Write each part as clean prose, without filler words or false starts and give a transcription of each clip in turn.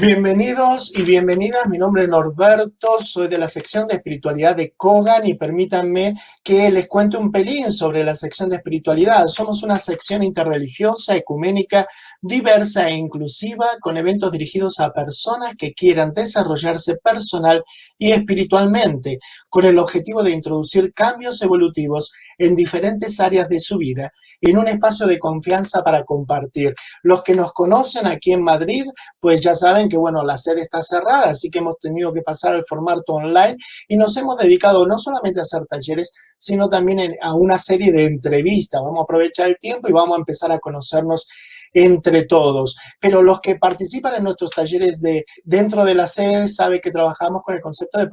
Bienvenidos y bienvenidas, mi nombre es Norberto, soy de la sección de espiritualidad de Kogan y permítanme que les cuente un pelín sobre la sección de espiritualidad. Somos una sección interreligiosa, ecuménica, diversa e inclusiva con eventos dirigidos a personas que quieran desarrollarse personal y espiritualmente con el objetivo de introducir cambios evolutivos en diferentes áreas de su vida en un espacio de confianza para compartir. Los que nos conocen aquí en Madrid pues ya saben que, bueno, la sede está cerrada, así que hemos tenido que pasar al formato online y nos hemos dedicado no solamente a hacer talleres, sino también a una serie de entrevistas. Vamos a aprovechar el tiempo y vamos a empezar a conocernos entre todos. Pero los que participan en nuestros talleres dentro de la sede saben que trabajamos con el concepto de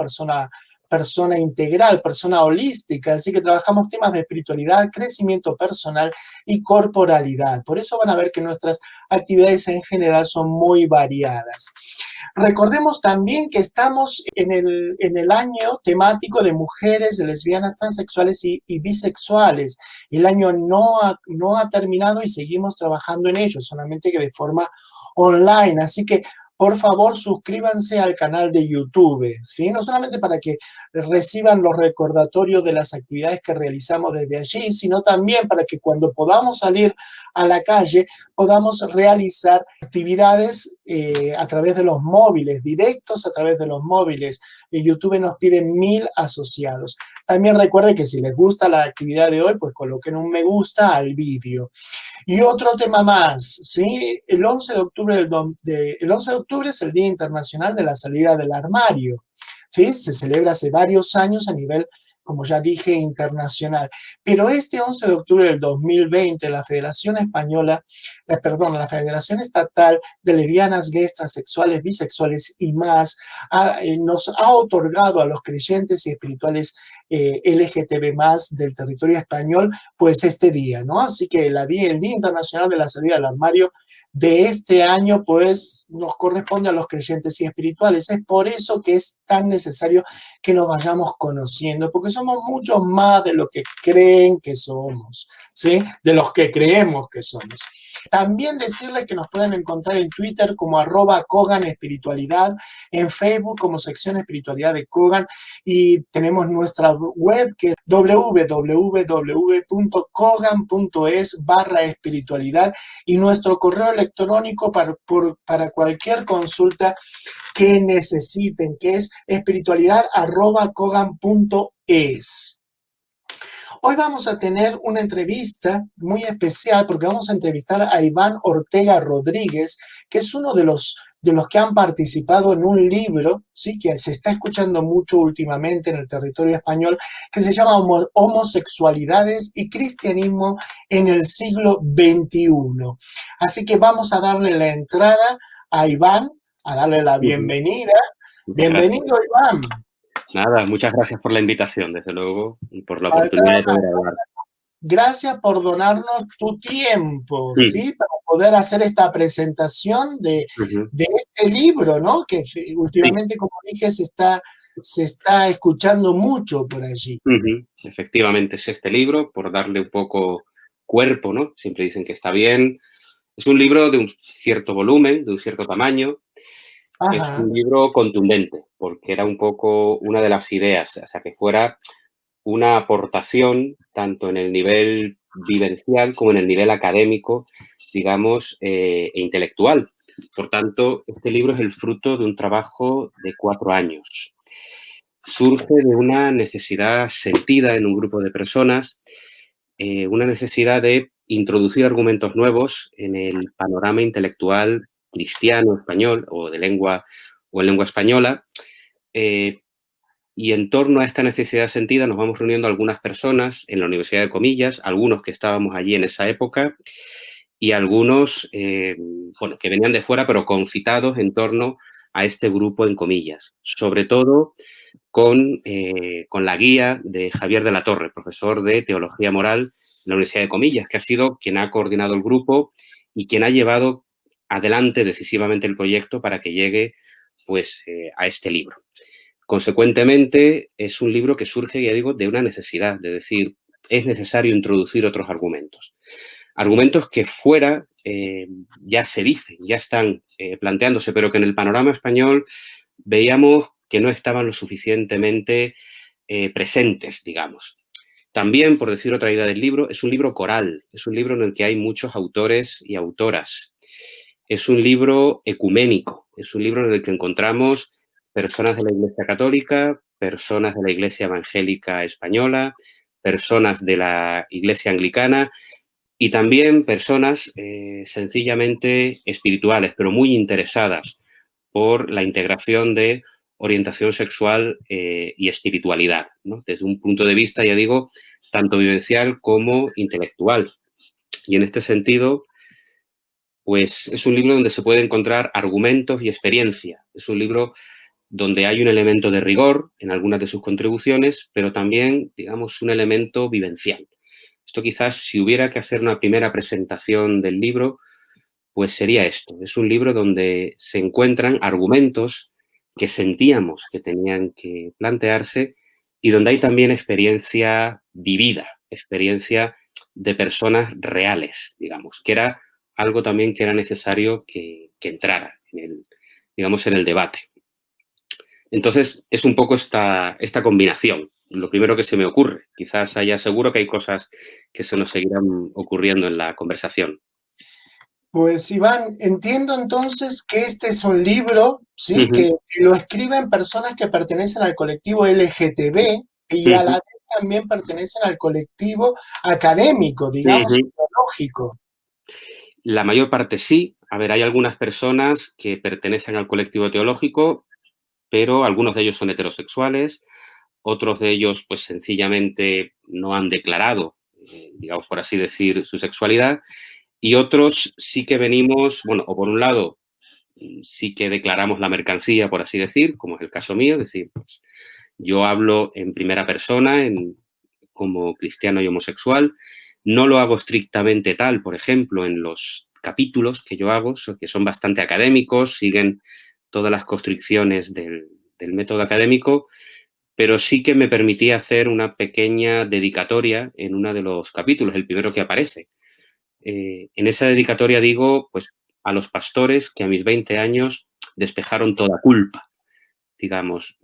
persona integral, persona holística, así que trabajamos temas de espiritualidad, crecimiento personal y corporalidad. Por eso van a ver que nuestras actividades en general son muy variadas. Recordemos también que estamos en el año temático de mujeres, lesbianas, transexuales y bisexuales. El año no ha terminado y seguimos trabajando en ello, solamente que de forma online. Así que por favor, suscríbanse al canal de YouTube, ¿sí? No solamente para que reciban los recordatorios de las actividades que realizamos desde allí, sino también para que cuando podamos salir a la calle, podamos realizar actividades a través de los móviles, directos a través de los móviles. YouTube nos pide 1000 asociados. También recuerden que si les gusta la actividad de hoy, pues coloquen un me gusta al vídeo. Y otro tema más, ¿sí? El 11 de octubre es el Día Internacional de la Salida del Armario, ¿sí? Se celebra hace varios años a nivel, como ya dije, internacional. Pero este 11 de octubre del 2020, la Federación Española, la Federación Estatal de Lesbianas, Gays, Transexuales, Bisexuales y más, nos ha otorgado a los creyentes y espirituales LGTB más del territorio español, pues este día, ¿no? Así que el Día Internacional de la Salida del Armario de este año, pues nos corresponde a los creyentes y espirituales. Es por eso que es tan necesario que nos vayamos conociendo, porque somos muchos más de lo que creen que somos, ¿sí? De los que creemos que somos. También decirles que nos pueden encontrar en Twitter como @KoganEspiritualidad, en Facebook como sección Espiritualidad de Kogan, y tenemos nuestra web que es www.kogan.es/espiritualidad y nuestro correo electrónico para cualquier consulta que necesiten, que es espiritualidad@kogan.es. Hoy vamos a tener una entrevista muy especial porque vamos a entrevistar a Iván Ortega Rodríguez, que es uno de los que han participado en un libro, ¿sí? Que se está escuchando mucho últimamente en el territorio español, que se llama Homosexualidades y Cristianismo en el siglo XXI. Así que vamos a darle la entrada a Iván, a darle la bienvenida. Bienvenido, Iván. Nada, muchas gracias por la invitación, desde luego, y por la oportunidad de poder hablar. Gracias por donarnos tu tiempo, ¿sí? Para poder hacer esta presentación de este libro, ¿no? Que últimamente, como dije, se está escuchando mucho por allí. Efectivamente, es este libro, por darle un poco cuerpo, ¿no? Siempre dicen que está bien. Es un libro de un cierto volumen, de un cierto tamaño. Ajá. Es un libro contundente, porque era un poco una de las ideas, o sea, que fuera una aportación tanto en el nivel vivencial como en el nivel académico, digamos, e intelectual. Por tanto, este libro es el fruto de un trabajo de 4 años. Surge de una necesidad sentida en un grupo de personas, una necesidad de introducir argumentos nuevos en el panorama intelectual cristiano español o en lengua española. Y en torno a esta necesidad sentida nos vamos reuniendo algunas personas en la Universidad de Comillas, algunos que estábamos allí en esa época y algunos que venían de fuera, pero confitados en torno a este grupo en comillas. Sobre todo con la guía de Javier de la Torre, profesor de Teología Moral en la Universidad de Comillas, que ha sido quien ha coordinado el grupo y quien ha llevado adelante decisivamente el proyecto para que llegue pues, a este libro. Consecuentemente, es un libro que surge, ya digo, de una necesidad, de decir, es necesario introducir otros argumentos. Argumentos que fuera ya se dicen, ya están planteándose, pero que en el panorama español veíamos que no estaban lo suficientemente presentes, digamos. También, por decir otra idea del libro, es un libro coral, es un libro en el que hay muchos autores y autoras. Es un libro ecuménico, es un libro en el que encontramos personas de la Iglesia Católica, personas de la Iglesia Evangélica Española, personas de la Iglesia Anglicana y también personas sencillamente espirituales, pero muy interesadas por la integración de orientación sexual y espiritualidad, ¿no? Desde un punto de vista, ya digo, tanto vivencial como intelectual. Y en este sentido, pues es un libro donde se puede encontrar argumentos y experiencia. Es un libro donde hay un elemento de rigor en algunas de sus contribuciones, pero también, digamos, un elemento vivencial. Esto quizás, si hubiera que hacer una primera presentación del libro, pues sería esto. Es un libro donde se encuentran argumentos que sentíamos que tenían que plantearse y donde hay también experiencia vivida, experiencia de personas reales, digamos, que era algo también que era necesario que entrara digamos, en el debate. Entonces, es un poco esta combinación. Lo primero que se me ocurre. Quizás haya seguro que hay cosas que se nos seguirán ocurriendo en la conversación. Pues Iván, entiendo entonces que este es un libro, ¿sí? Que lo escriben personas que pertenecen al colectivo LGTB y a la vez también pertenecen al colectivo académico, digamos, ideológico. La mayor parte sí. A ver, hay algunas personas que pertenecen al colectivo teológico, pero algunos de ellos son heterosexuales, otros de ellos, pues sencillamente no han declarado, digamos por así decir, su sexualidad, y otros sí que venimos, bueno, o por un lado, sí que declaramos la mercancía, por así decir, como es el caso mío, es decir, pues yo hablo en primera persona, como cristiano y homosexual, no lo hago estrictamente tal, por ejemplo, en los capítulos que yo hago, que son bastante académicos, siguen todas las constricciones del método académico, pero sí que me permitía hacer una pequeña dedicatoria en uno de los capítulos, el primero que aparece. En esa dedicatoria digo, pues, a los pastores que a mis 20 años despejaron toda culpa, digamos,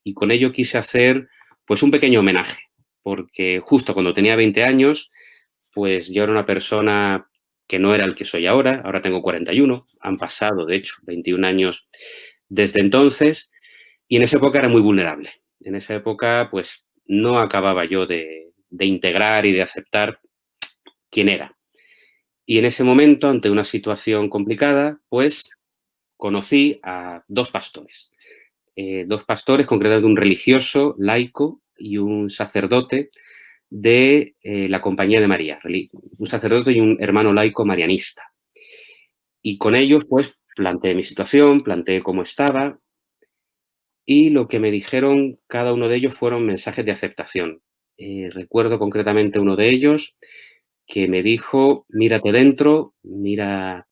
y con ello quise hacer, pues, un pequeño homenaje, porque justo cuando tenía 20 años, pues, yo era una persona que no era el que soy ahora tengo 41, han pasado, de hecho, 21 años desde entonces, y en esa época era muy vulnerable. En esa época, pues, no acababa yo de integrar y de aceptar quién era. Y en ese momento, ante una situación complicada, pues, conocí a dos pastores, concretamente un religioso, laico, y un sacerdote de la Compañía de María, un sacerdote y un hermano laico marianista. Y con ellos, pues, planteé mi situación, planteé cómo estaba, y lo que me dijeron cada uno de ellos fueron mensajes de aceptación. Recuerdo concretamente uno de ellos que me dijo, mírate dentro, mira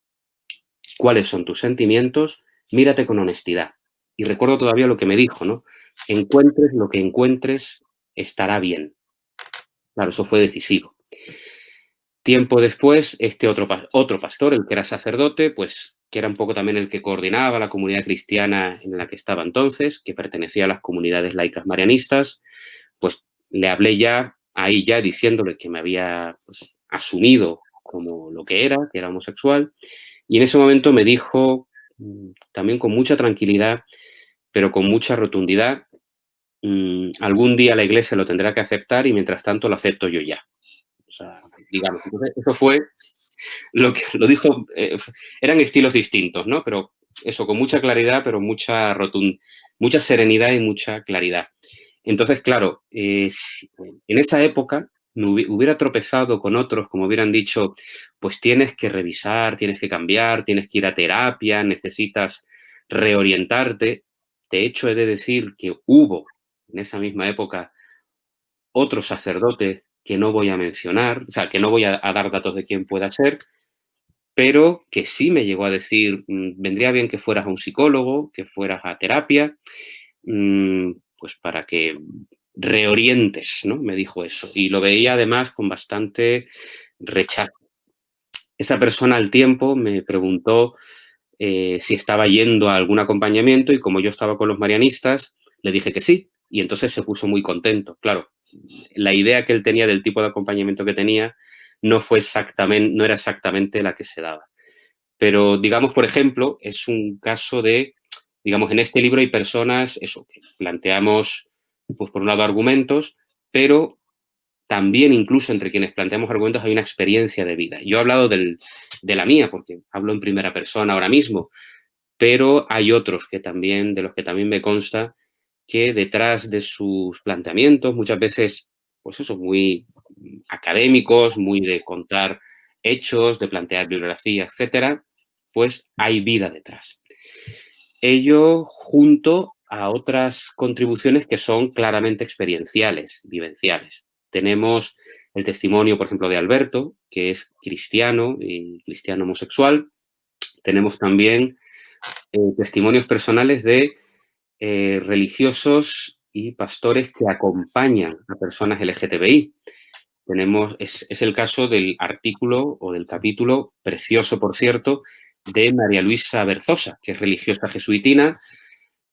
cuáles son tus sentimientos, mírate con honestidad. Y recuerdo todavía lo que me dijo, ¿no? Encuentres lo que encuentres, estará bien. Claro, eso fue decisivo. Tiempo después, este otro pastor, el que era sacerdote, pues que era un poco también el que coordinaba la comunidad cristiana en la que estaba entonces, que pertenecía a las comunidades laicas marianistas, pues le hablé ya, ahí ya diciéndole que me había, pues, asumido como lo que era homosexual, y en ese momento me dijo, también con mucha tranquilidad, pero con mucha rotundidad, algún día la Iglesia lo tendrá que aceptar y mientras tanto lo acepto yo ya. O sea, digamos, entonces eso fue lo que lo dijo, eran estilos distintos, ¿no? Pero eso, con mucha claridad, pero mucha serenidad y mucha claridad. Entonces, claro, en esa época me hubiera tropezado con otros, como hubieran dicho, pues tienes que revisar, tienes que cambiar, tienes que ir a terapia, necesitas reorientarte. De hecho, he de decir que hubo en esa misma época otro sacerdote que no voy a mencionar, o sea, que no voy a dar datos de quién pueda ser, pero que sí me llegó a decir, vendría bien que fueras a un psicólogo, que fueras a terapia, pues para que reorientes, ¿no? Me dijo eso. Y lo veía además con bastante rechazo. Esa persona al tiempo me preguntó si estaba yendo a algún acompañamiento y como yo estaba con los marianistas, le dije que sí y entonces se puso muy contento. Claro, la idea que él tenía del tipo de acompañamiento que tenía no era exactamente la que se daba. Pero, digamos, por ejemplo, es un caso de, digamos, en este libro hay personas, eso, que planteamos, pues por un lado, argumentos, pero también incluso entre quienes planteamos argumentos hay una experiencia de vida. Yo he hablado de la mía, porque hablo en primera persona ahora mismo, pero hay otros que también, de los que también me consta que detrás de sus planteamientos, muchas veces, pues eso, muy académicos, muy de contar hechos, de plantear bibliografía, etcétera, pues hay vida detrás. Ello junto a otras contribuciones que son claramente experienciales, vivenciales. Tenemos el testimonio, por ejemplo, de Alberto, que es cristiano y cristiano homosexual. Tenemos también testimonios personales de religiosos y pastores que acompañan a personas LGTBI. Es el caso del artículo o del capítulo, precioso por cierto, de María Luisa Berzosa, que es religiosa jesuitina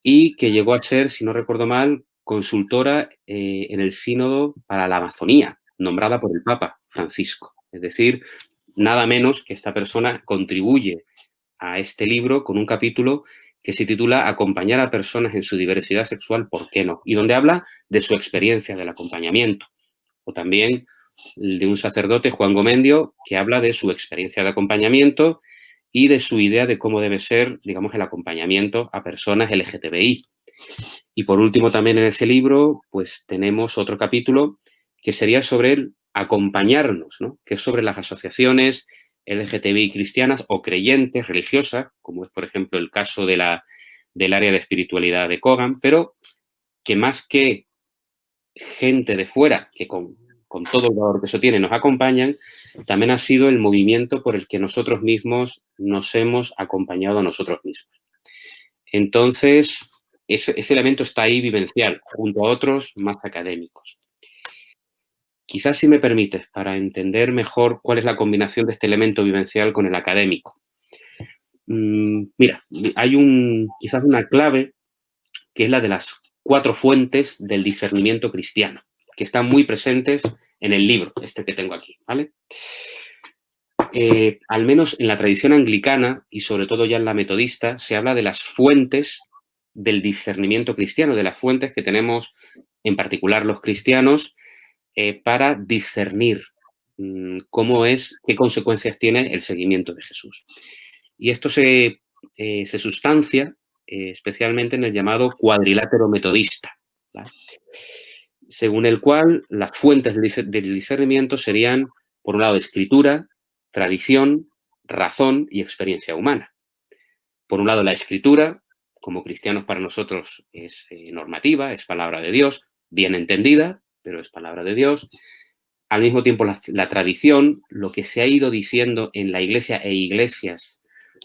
y que llegó a ser, si no recuerdo mal, consultora en el Sínodo para la Amazonía, nombrada por el Papa Francisco. Es decir, nada menos que esta persona contribuye a este libro con un capítulo que se titula Acompañar a personas en su diversidad sexual, ¿por qué no? Y donde habla de su experiencia del acompañamiento. O también de un sacerdote, Juan Gomendio, que habla de su experiencia de acompañamiento y de su idea de cómo debe ser, digamos, el acompañamiento a personas LGTBI. Y por último, también en ese libro, pues tenemos otro capítulo que sería sobre el acompañarnos, ¿no? Que es sobre las asociaciones LGTBI cristianas o creyentes, religiosas, como es, por ejemplo, el caso del área de espiritualidad de Kogan, pero que más que gente de fuera, que con todo el valor que eso tiene, nos acompañan, también ha sido el movimiento por el que nosotros mismos nos hemos acompañado a nosotros mismos. Entonces, ese elemento está ahí vivencial, junto a otros más académicos. Quizás, si me permites, para entender mejor cuál es la combinación de este elemento vivencial con el académico. Mira, hay quizás una clave que es la de las 4 fuentes del discernimiento cristiano, que están muy presentes en el libro, este que tengo aquí, ¿vale? Al menos en la tradición anglicana y sobre todo ya en la metodista, se habla de las fuentes del discernimiento cristiano, de las fuentes que tenemos en particular los cristianos para discernir qué consecuencias tiene el seguimiento de Jesús. Y esto se sustancia especialmente en el llamado cuadrilátero metodista, ¿vale? Según el cual las fuentes del discernimiento serían, por un lado, escritura, tradición, razón y experiencia humana. Por un lado, la escritura, como cristianos para nosotros es normativa, es palabra de Dios, bien entendida, pero es palabra de Dios. Al mismo tiempo, la tradición, lo que se ha ido diciendo en la Iglesia e iglesias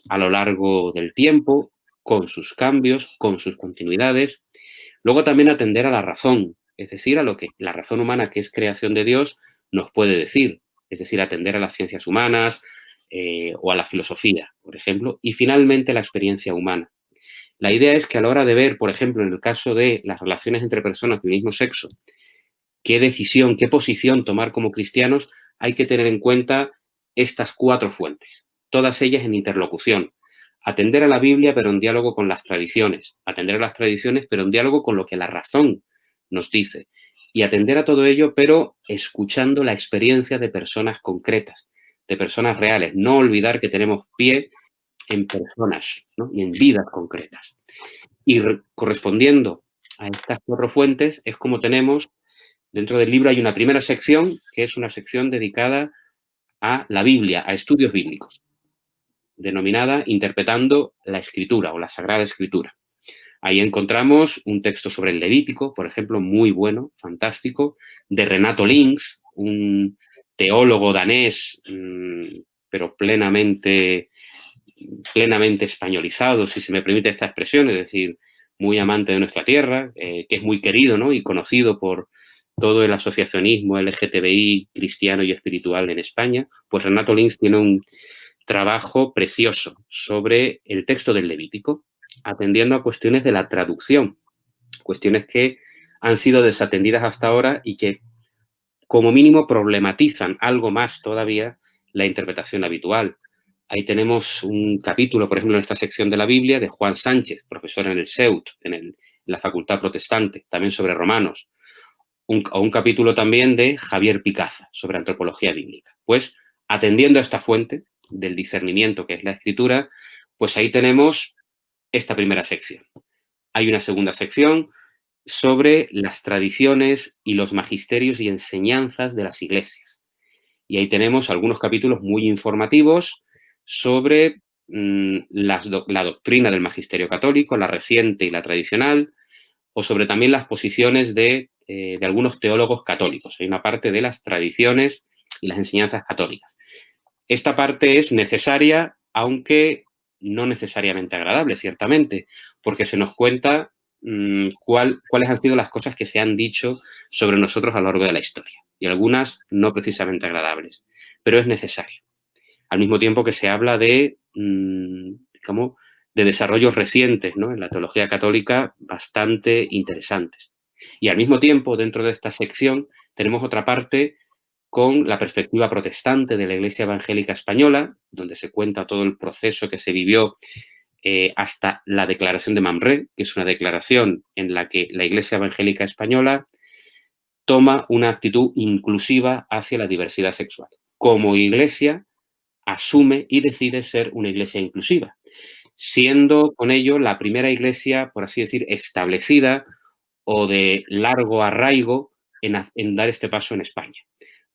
a lo largo del tiempo, con sus cambios, con sus continuidades. Luego también atender a la razón, es decir, a lo que la razón humana, que es creación de Dios, nos puede decir. Es decir, atender a las ciencias humanas o a la filosofía, por ejemplo. Y finalmente, la experiencia humana. La idea es que a la hora de ver, por ejemplo, en el caso de las relaciones entre personas del mismo sexo, qué decisión, qué posición tomar como cristianos, hay que tener en cuenta estas 4 fuentes, todas ellas en interlocución. Atender a la Biblia, pero en diálogo con las tradiciones. Atender a las tradiciones, pero en diálogo con lo que la razón nos dice. Y atender a todo ello, pero escuchando la experiencia de personas concretas, de personas reales. No olvidar que tenemos pie en personas, ¿no? Y en vidas concretas. Y correspondiendo a estas 4 fuentes es como tenemos, dentro del libro hay una primera sección, que es una sección dedicada a la Biblia, a estudios bíblicos, denominada Interpretando la Escritura o la Sagrada Escritura. Ahí encontramos un texto sobre el Levítico, por ejemplo, muy bueno, fantástico, de Renato Links, un teólogo danés, pero plenamente españolizado, si se me permite esta expresión, es decir, muy amante de nuestra tierra, que es muy querido, ¿no? Y conocido por todo el asociacionismo LGTBI cristiano y espiritual en España, pues Renato Lins tiene un trabajo precioso sobre el texto del Levítico, atendiendo a cuestiones de la traducción, cuestiones que han sido desatendidas hasta ahora y que, como mínimo, problematizan algo más todavía la interpretación habitual. Ahí tenemos un capítulo, por ejemplo, en esta sección de la Biblia, de Juan Sánchez, profesor en el SEUT, en la Facultad Protestante, también sobre Romanos. Un capítulo también de Javier Picaza, sobre antropología bíblica. Pues, atendiendo a esta fuente del discernimiento que es la Escritura, pues ahí tenemos esta primera sección. Hay una segunda sección sobre las tradiciones y los magisterios y enseñanzas de las iglesias. Y ahí tenemos algunos capítulos muy informativos sobre la doctrina del magisterio católico, la reciente y la tradicional, o sobre también las posiciones de algunos teólogos católicos. Hay una parte de las tradiciones y las enseñanzas católicas. Esta parte es necesaria, aunque no necesariamente agradable, ciertamente, porque se nos cuenta cuáles han sido las cosas que se han dicho sobre nosotros a lo largo de la historia, y algunas no precisamente agradables, pero es necesario. Al mismo tiempo que se habla de desarrollos recientes, ¿no?, en la teología católica bastante interesantes. Y al mismo tiempo, dentro de esta sección, tenemos otra parte con la perspectiva protestante de la Iglesia Evangélica Española, donde se cuenta todo el proceso que se vivió hasta la Declaración de Mamre, que es una declaración en la que la Iglesia Evangélica Española toma una actitud inclusiva hacia la diversidad sexual. Como Iglesia, asume y decide ser una Iglesia inclusiva, siendo con ello la primera Iglesia, por así decir, establecida o de largo arraigo en dar este paso en España.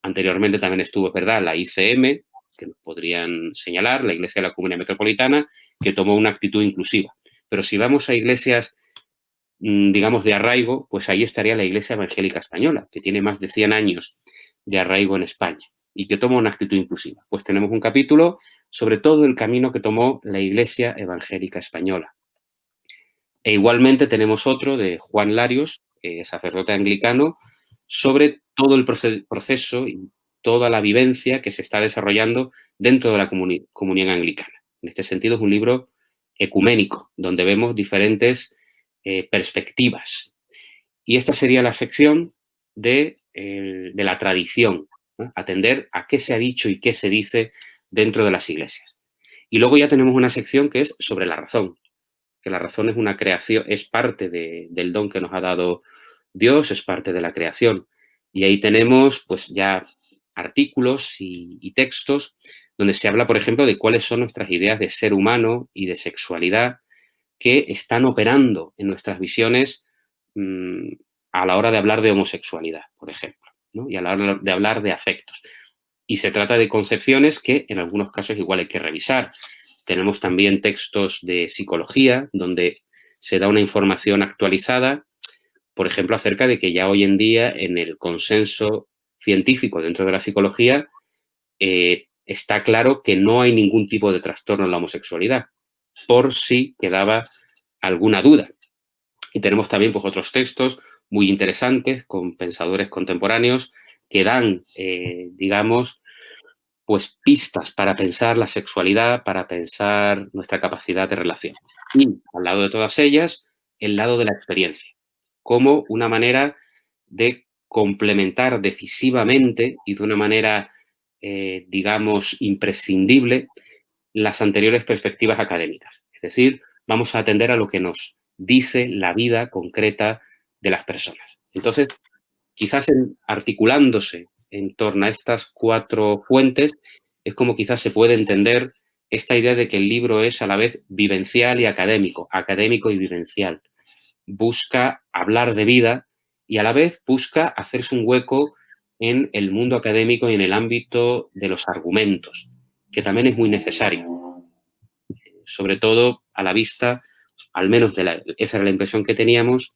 Anteriormente también estuvo, ¿verdad?, la ICM, que nos podrían señalar, la Iglesia de la Comunidad Metropolitana, que tomó una actitud inclusiva. Pero si vamos a iglesias, digamos, de arraigo, pues ahí estaría la Iglesia Evangélica Española, que tiene más de 100 años de arraigo en España y que toma una actitud inclusiva. Pues tenemos un capítulo sobre todo el camino que tomó la Iglesia Evangélica Española. E igualmente tenemos otro de Juan Larios, sacerdote anglicano, sobre todo el proceso y toda la vivencia que se está desarrollando dentro de la comunión anglicana. En este sentido, es un libro ecuménico, donde vemos diferentes perspectivas. Y esta sería la sección de la tradición, ¿no?, atender a qué se ha dicho y qué se dice dentro de las iglesias. Y luego ya tenemos una sección que es sobre la razón, que la razón es una creación, es parte del don que nos ha dado Dios, es parte de la creación. Y ahí tenemos, pues, ya artículos y textos donde se habla, por ejemplo, de cuáles son nuestras ideas de ser humano y de sexualidad que están operando en nuestras visiones a la hora de hablar de homosexualidad, por ejemplo, ¿no?, y a la hora de hablar de afectos. Y se trata de concepciones que en algunos casos igual hay que revisar. Tenemos también textos de psicología donde se da una información actualizada, por ejemplo, acerca de que ya hoy en día en el consenso científico dentro de la psicología está claro que no hay ningún tipo de trastorno en la homosexualidad, por si quedaba alguna duda. Y tenemos también, pues, otros textos muy interesantes con pensadores contemporáneos que dan, digamos, pues pistas para pensar la sexualidad, para pensar nuestra capacidad de relación. Y al lado de todas ellas, el lado de la experiencia, como una manera de complementar decisivamente y de una manera, digamos, imprescindible las anteriores perspectivas académicas. Es decir, vamos a atender a lo que nos dice la vida concreta de las personas. Entonces, quizás articulándose en torno a estas 4 fuentes, es como quizás se puede entender esta idea de que el libro es a la vez vivencial y académico y vivencial. Busca hablar de vida y a la vez busca hacerse un hueco en el mundo académico y en el ámbito de los argumentos, que también es muy necesario, sobre todo a la vista, al menos esa era la impresión que teníamos,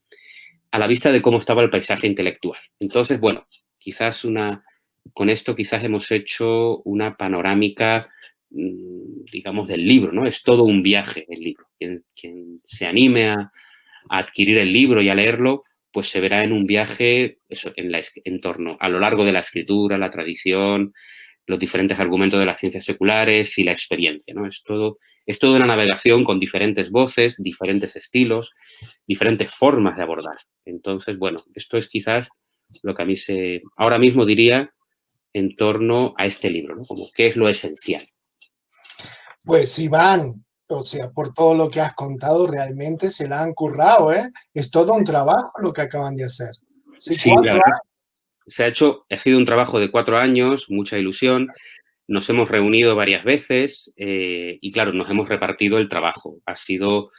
a la vista de cómo estaba el paisaje intelectual. Entonces, bueno, quizás con esto quizás hemos hecho una panorámica, digamos, del libro, ¿no? Es todo un viaje el libro. Quien se anime a adquirir el libro y a leerlo, pues se verá en un viaje en torno a lo largo de la escritura, la tradición, los diferentes argumentos de las ciencias seculares y la experiencia, ¿no? Es todo una navegación con diferentes voces, diferentes estilos, diferentes formas de abordar. Entonces, bueno, esto es quizás lo que a mí ahora mismo diría en torno a este libro, ¿no? Como qué es lo esencial. Pues Iván, o sea, por todo lo que has contado, realmente se la han currado, ¿eh? Es todo un trabajo lo que acaban de hacer. Sí, Sí, la 4 verdad, ha sido un trabajo de 4 años, mucha ilusión. Nos hemos reunido varias veces y, claro, nos hemos repartido el trabajo. Ha sido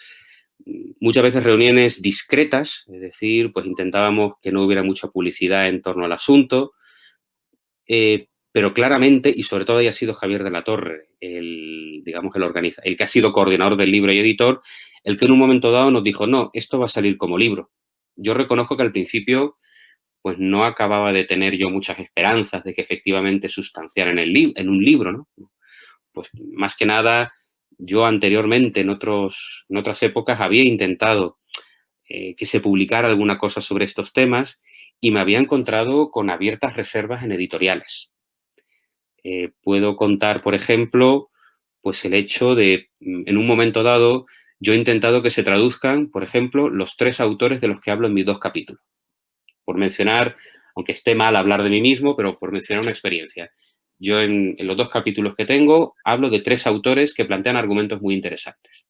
muchas veces reuniones discretas, es decir, pues intentábamos que no hubiera mucha publicidad en torno al asunto, pero claramente, y sobre todo haya sido Javier de la Torre, digamos, el que ha sido coordinador del libro y editor, el que en un momento dado nos dijo, no, esto va a salir como libro. Yo reconozco que al principio pues no acababa de tener yo muchas esperanzas de que efectivamente sustanciara en un libro, ¿no? Pues más que nada, yo anteriormente, en otras épocas, había intentado que se publicara alguna cosa sobre estos temas y me había encontrado con abiertas reservas en editoriales. Puedo contar, por ejemplo, pues el hecho de, en un momento dado, yo he intentado que se traduzcan, por ejemplo, los 3 autores de los que hablo en mis 2 capítulos. Por mencionar, aunque esté mal hablar de mí mismo, pero por mencionar una experiencia. Yo en los 2 capítulos que tengo hablo de 3 autores que plantean argumentos muy interesantes.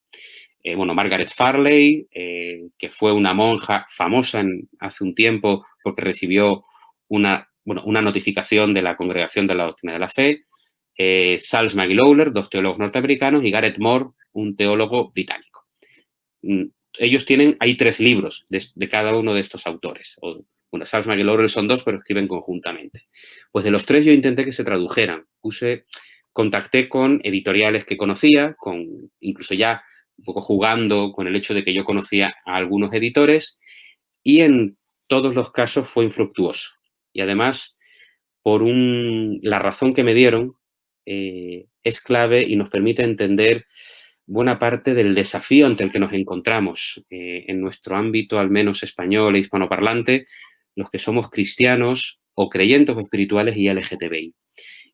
Bueno, Margaret Farley, que fue una monja famosa hace un tiempo porque recibió una notificación de la Congregación de la Doctrina de la Fe, Charles Lowler, 2 teólogos norteamericanos, y Gareth Moore, un teólogo británico. Ellos hay 3 libros de cada uno de estos autores. Bueno, Charles Lowler son 2, pero escriben conjuntamente. Pues de los 3 yo intenté que se tradujeran. Contacté con editoriales que conocía, incluso ya un poco jugando con el hecho de que yo conocía a algunos editores, y en todos los casos fue infructuoso. Y además, la razón que me dieron es clave y nos permite entender buena parte del desafío ante el que nos encontramos en nuestro ámbito, al menos español e hispanoparlante, los que somos cristianos o creyentes o espirituales y LGTBI.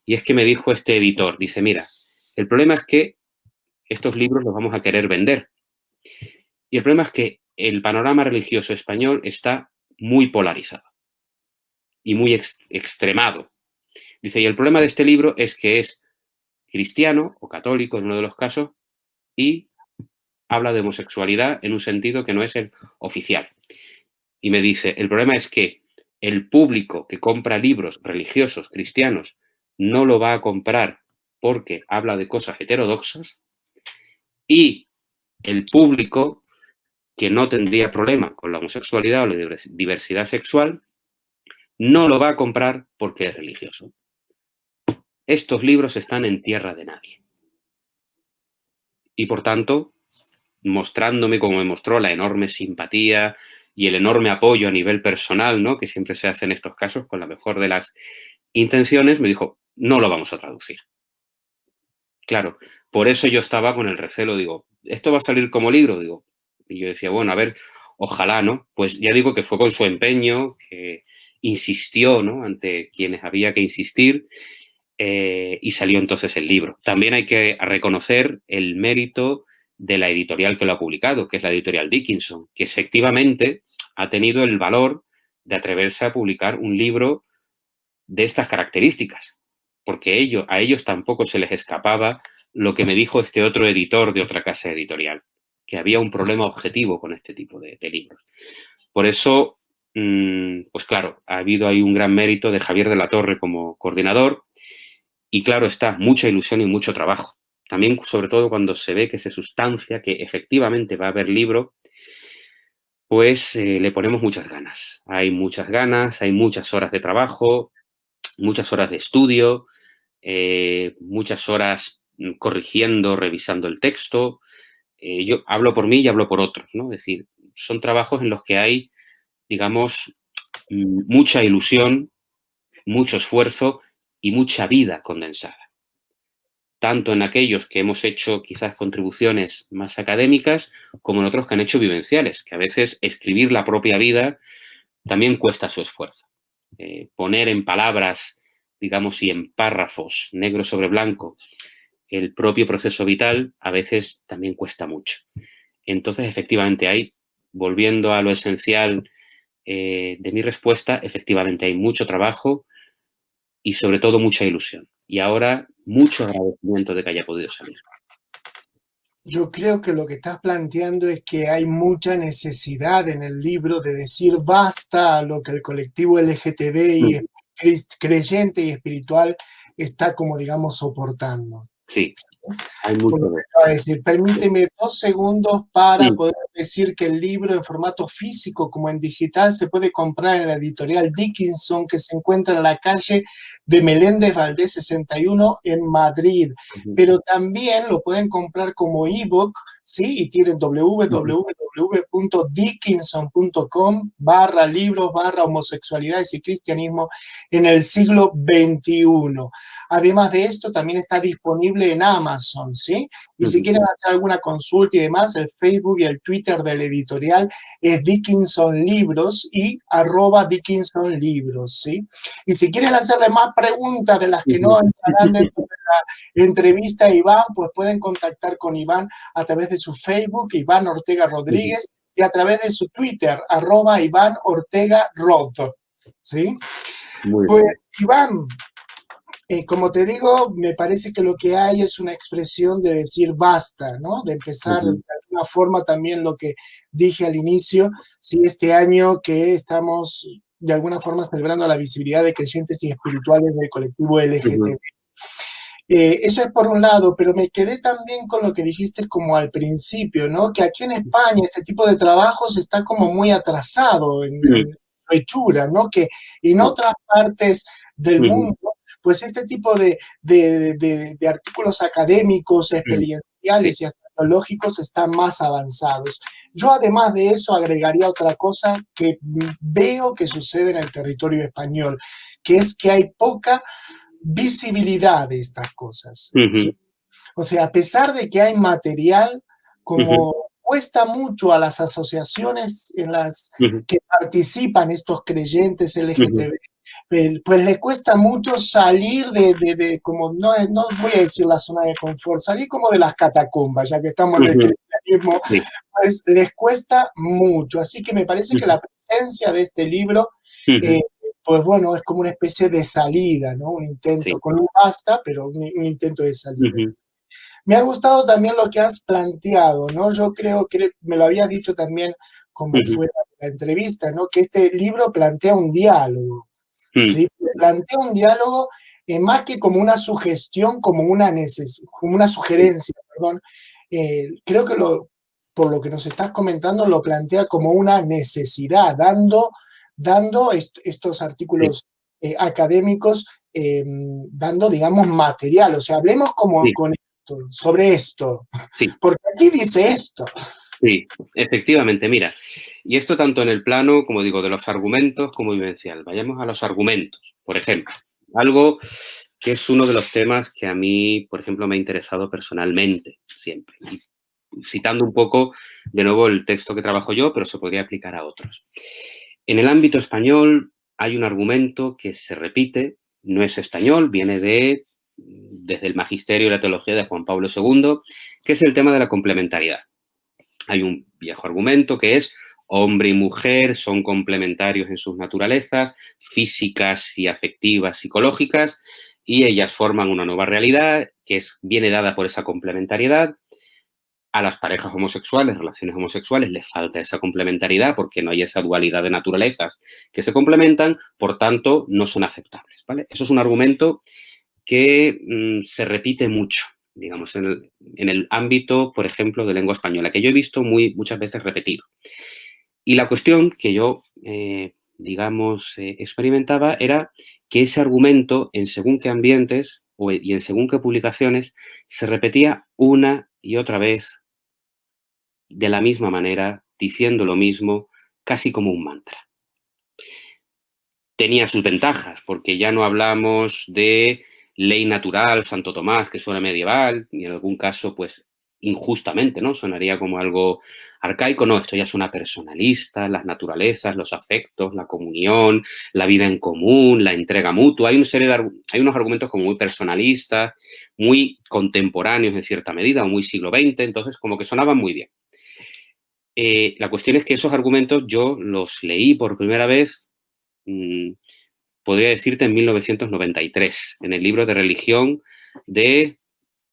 Y es que me dijo este editor, dice, mira, el problema es que estos libros los vamos a querer vender. Y el problema es que el panorama religioso español está muy polarizado y muy extremado. Dice, y el problema de este libro es que es cristiano o católico en uno de los casos y habla de homosexualidad en un sentido que no es el oficial. Y me dice, el problema es que el público que compra libros religiosos cristianos no lo va a comprar porque habla de cosas heterodoxas y el público que no tendría problema con la homosexualidad o la diversidad sexual no lo va a comprar porque es religioso. Estos libros están en tierra de nadie. Y por tanto, mostrándome como me mostró la enorme simpatía y el enorme apoyo a nivel personal, ¿no?, que siempre se hace en estos casos con la mejor de las intenciones, me dijo, no lo vamos a traducir. Claro, por eso yo estaba con el recelo, digo, ¿esto va a salir como libro? Digo, y yo decía, bueno, a ver, ojalá, ¿no? Pues ya digo que fue con su empeño, que insistió, ¿no?, ante quienes había que insistir, y salió entonces el libro. También hay que reconocer el mérito de la editorial que lo ha publicado, que es la editorial Dickinson, que efectivamente ha tenido el valor de atreverse a publicar un libro de estas características, porque a ellos tampoco se les escapaba lo que me dijo este otro editor de otra casa editorial, que había un problema objetivo con este tipo de libros. Por eso, pues claro, ha habido ahí un gran mérito de Javier de la Torre como coordinador y claro está, mucha ilusión y mucho trabajo. También, sobre todo, cuando se ve que se sustancia, que efectivamente va a haber libro, pues le ponemos muchas ganas. Hay muchas ganas, hay muchas horas de trabajo, muchas horas de estudio, muchas horas corrigiendo, revisando el texto. Yo hablo por mí y hablo por otros, ¿no? Es decir, son trabajos en los que hay, digamos, mucha ilusión, mucho esfuerzo y mucha vida condensada. Tanto en aquellos que hemos hecho quizás contribuciones más académicas, como en otros que han hecho vivenciales, que a veces escribir la propia vida también cuesta su esfuerzo. Poner en palabras, digamos, y en párrafos, negro sobre blanco, el propio proceso vital a veces también cuesta mucho. Entonces, efectivamente, volviendo a lo esencial de mi respuesta, efectivamente hay mucho trabajo y sobre todo mucha ilusión. Y ahora mucho agradecimiento de que haya podido salir. Yo creo que lo que estás planteando es que hay mucha necesidad en el libro de decir basta a lo que el colectivo LGTBI creyente y espiritual está como, digamos, soportando. Sí, hay mucho de eso. A decir, permíteme 2 segundos para poder decir que el libro en formato físico como en digital se puede comprar en la editorial Dickinson, que se encuentra en la calle de Meléndez Valdés 61 en Madrid. Pero también lo pueden comprar como ebook, ¿sí? Y tienen www.dickinson.com/libros/homosexualidades y cristianismo en el siglo XXI. Además de esto, también está disponible en Amazon, ¿sí? Y si quieren hacer alguna consulta y demás, el Facebook y el Twitter del editorial es Dickinson Libros y @DickinsonLibros, ¿sí? Y si quieren hacerle más preguntas de las que no entrarán dentro de la entrevista a Iván, pues pueden contactar con Iván a través de su Facebook, Iván Ortega Rodríguez, y a través de su Twitter, @Iván Ortega Rod, ¿sí? Pues, Iván, como te digo, me parece que lo que hay es una expresión de decir basta, ¿no? De empezar de alguna forma también lo que dije al inicio, sí, este año que estamos de alguna forma celebrando la visibilidad de creyentes y espirituales del colectivo LGTB. Eso es por un lado, pero me quedé también con lo que dijiste como al principio, ¿no? Que aquí en España este tipo de trabajos está como muy atrasado en su hechura, ¿no? Que en otras partes del mundo, pues este tipo de artículos académicos, experienciales y hasta teológicos están más avanzados. Yo además de eso agregaría otra cosa que veo que sucede en el territorio español, que es que hay poca visibilidad de estas cosas. ¿Sí? O sea, a pesar de que hay material, como cuesta mucho a las asociaciones en las que participan estos creyentes LGTB, pues les cuesta mucho salir como, no voy a decir la zona de confort, salir como de las catacumbas, ya que estamos en el cristianismo, pues les cuesta mucho. Así que me parece que la presencia de este libro pues bueno, es como una especie de salida, ¿no? Un intento, con un basta, pero un intento de salida. Me ha gustado también lo que has planteado, ¿no? Yo creo que me lo habías dicho también como fuera de la entrevista, ¿no? Que este libro plantea un diálogo, ¿sí? Plantea un diálogo más que como una sugestión, como una sugerencia, perdón. Creo que por lo que nos estás comentando, lo plantea como una necesidad, dando estos artículos académicos, dando, digamos, material. O sea, hablemos sobre esto, porque aquí dice esto. Sí, efectivamente, mira, y esto tanto en el plano, como digo, de los argumentos como vivencial. Vayamos a los argumentos, por ejemplo. Algo que es uno de los temas que a mí, por ejemplo, me ha interesado personalmente siempre. Citando un poco, de nuevo, el texto que trabajo yo, pero se podría aplicar a otros. En el ámbito español hay un argumento que se repite, no es español, viene desde el magisterio y la teología de Juan Pablo II, que es el tema de la complementariedad. Hay un viejo argumento que es hombre y mujer son complementarios en sus naturalezas, físicas y afectivas, psicológicas, y ellas forman una nueva realidad que viene dada por esa complementariedad. A las parejas homosexuales, relaciones homosexuales, les falta esa complementariedad porque no hay esa dualidad de naturalezas que se complementan, por tanto, no son aceptables, ¿vale? Eso es un argumento que se repite mucho, digamos, en el ámbito, por ejemplo, de lengua española, que yo he visto muchas veces repetido. Y la cuestión que yo, digamos, experimentaba era que ese argumento, en según qué ambientes y en según qué publicaciones, se repetía una y otra vez de la misma manera, diciendo lo mismo, casi como un mantra. Tenía sus ventajas, porque ya no hablamos de ley natural, Santo Tomás, que suena medieval, y en algún caso, pues, injustamente, ¿no? Sonaría como algo arcaico. No, esto ya es una personalista, las naturalezas, los afectos, la comunión, la vida en común, la entrega mutua. Hay unos argumentos como muy personalistas, muy contemporáneos en cierta medida, o muy siglo XX, entonces como que sonaban muy bien. La cuestión es que esos argumentos yo los leí por primera vez, podría decirte, en 1993, en el libro de religión de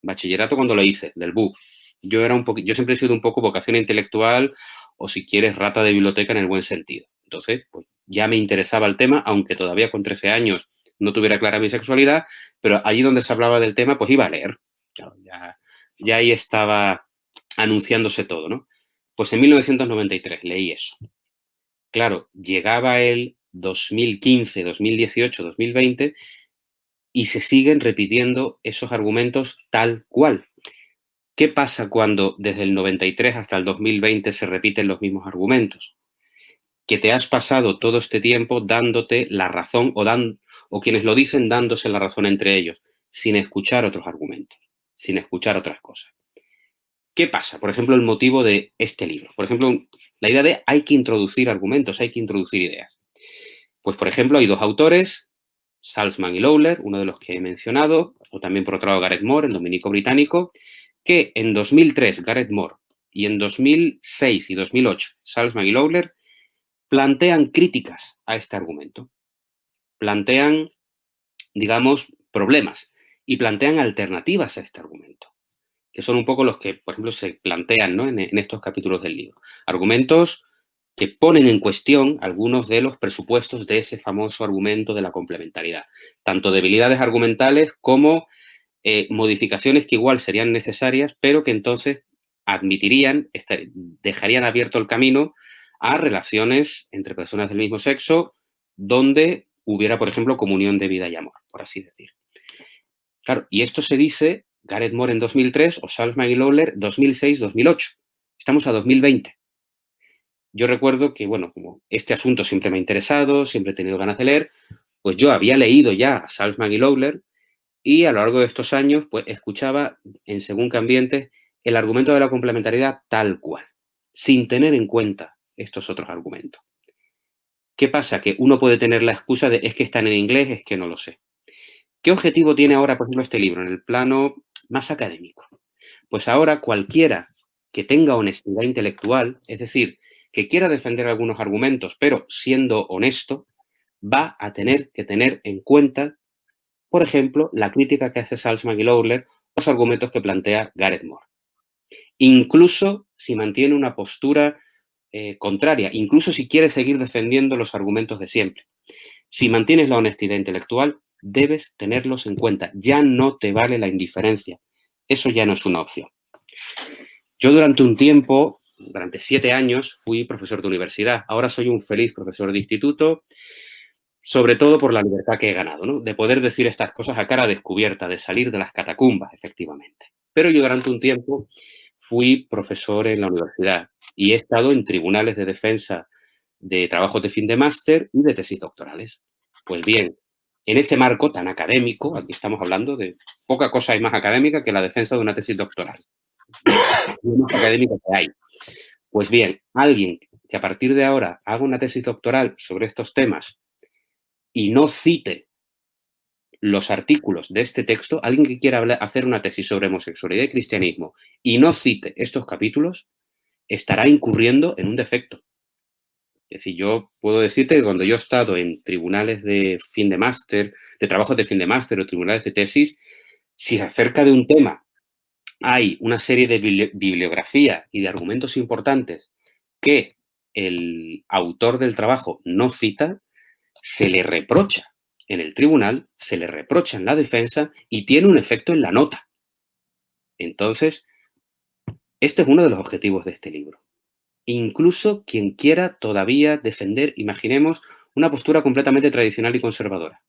bachillerato cuando lo hice, del BUP. Yo siempre he sido un poco vocación intelectual o, si quieres, rata de biblioteca en el buen sentido. Entonces, pues ya me interesaba el tema, aunque todavía con 13 años no tuviera clara mi sexualidad, pero allí donde se hablaba del tema, pues iba a leer. Claro, ya ahí estaba anunciándose todo, ¿no? Pues en 1993 leí eso. Claro, llegaba el 2015, 2018, 2020 y se siguen repitiendo esos argumentos tal cual. ¿Qué pasa cuando desde el 93 hasta el 2020 se repiten los mismos argumentos? Que te has pasado todo este tiempo dándote la razón o quienes lo dicen dándose la razón entre ellos, sin escuchar otros argumentos, sin escuchar otras cosas. ¿Qué pasa? Por ejemplo, el motivo de este libro. Por ejemplo, la idea de hay que introducir argumentos, hay que introducir ideas. Pues, por ejemplo, hay dos autores, Salzman y Lawler, uno de los que he mencionado, o también por otro lado Gareth Moore, el dominico británico, que en 2003 Gareth Moore y en 2006 y 2008 Salzman y Lawler plantean críticas a este argumento. Plantean, digamos, problemas y plantean alternativas a este argumento, que son un poco los que, por ejemplo, se plantean, ¿no?, en estos capítulos del libro. Argumentos que ponen en cuestión algunos de los presupuestos de ese famoso argumento de la complementariedad. Tanto debilidades argumentales como modificaciones que igual serían necesarias, pero que entonces dejarían abierto el camino a relaciones entre personas del mismo sexo donde hubiera, por ejemplo, comunión de vida y amor, por así decir. Claro, y esto se dice Gareth Moore en 2003 o Salzman y Lawler 2006-2008. Estamos a 2020. Yo recuerdo que, bueno, como este asunto siempre me ha interesado, siempre he tenido ganas de leer, pues yo había leído ya a Salzman y Lawler y a lo largo de estos años, pues escuchaba en según qué ambientes el argumento de la complementariedad tal cual, sin tener en cuenta estos otros argumentos. ¿Qué pasa? Que uno puede tener la excusa de es que están en inglés, es que no lo sé. ¿Qué objetivo tiene ahora, por ejemplo, este libro en el plano más académico? Pues ahora cualquiera que tenga honestidad intelectual, es decir, que quiera defender algunos argumentos, pero siendo honesto, va a tener que tener en cuenta, por ejemplo, la crítica que hace Salzman y Lawler, los argumentos que plantea Gareth Moore. Incluso si mantiene una postura contraria, incluso si quiere seguir defendiendo los argumentos de siempre. Si mantienes la honestidad intelectual, debes tenerlos en cuenta. Ya no te vale la indiferencia. Eso ya no es una opción. Yo durante un tiempo, durante 7 años, fui profesor de universidad. Ahora soy un feliz profesor de instituto, sobre todo por la libertad que he ganado, ¿no?, de poder decir estas cosas a cara descubierta, de salir de las catacumbas, efectivamente. Pero yo durante un tiempo fui profesor en la universidad y he estado en tribunales de defensa de trabajos de fin de máster y de tesis doctorales. Pues bien, en ese marco tan académico, aquí estamos hablando de poca cosa más académica que la defensa de una tesis doctoral. Lo más académico que hay. Pues bien, alguien que a partir de ahora haga una tesis doctoral sobre estos temas y no cite los artículos de este texto, alguien que quiera hacer una tesis sobre homosexualidad y cristianismo y no cite estos capítulos, estará incurriendo en un defecto. Es decir, yo puedo decirte que cuando yo he estado en tribunales de fin de máster, de trabajos de fin de máster o tribunales de tesis, si acerca de un tema hay una serie de bibliografía y de argumentos importantes que el autor del trabajo no cita, se le reprocha en el tribunal, se le reprocha en la defensa y tiene un efecto en la nota. Entonces, este es uno de los objetivos de este libro. Incluso quien quiera todavía defender, imaginemos, una postura completamente tradicional y conservadora,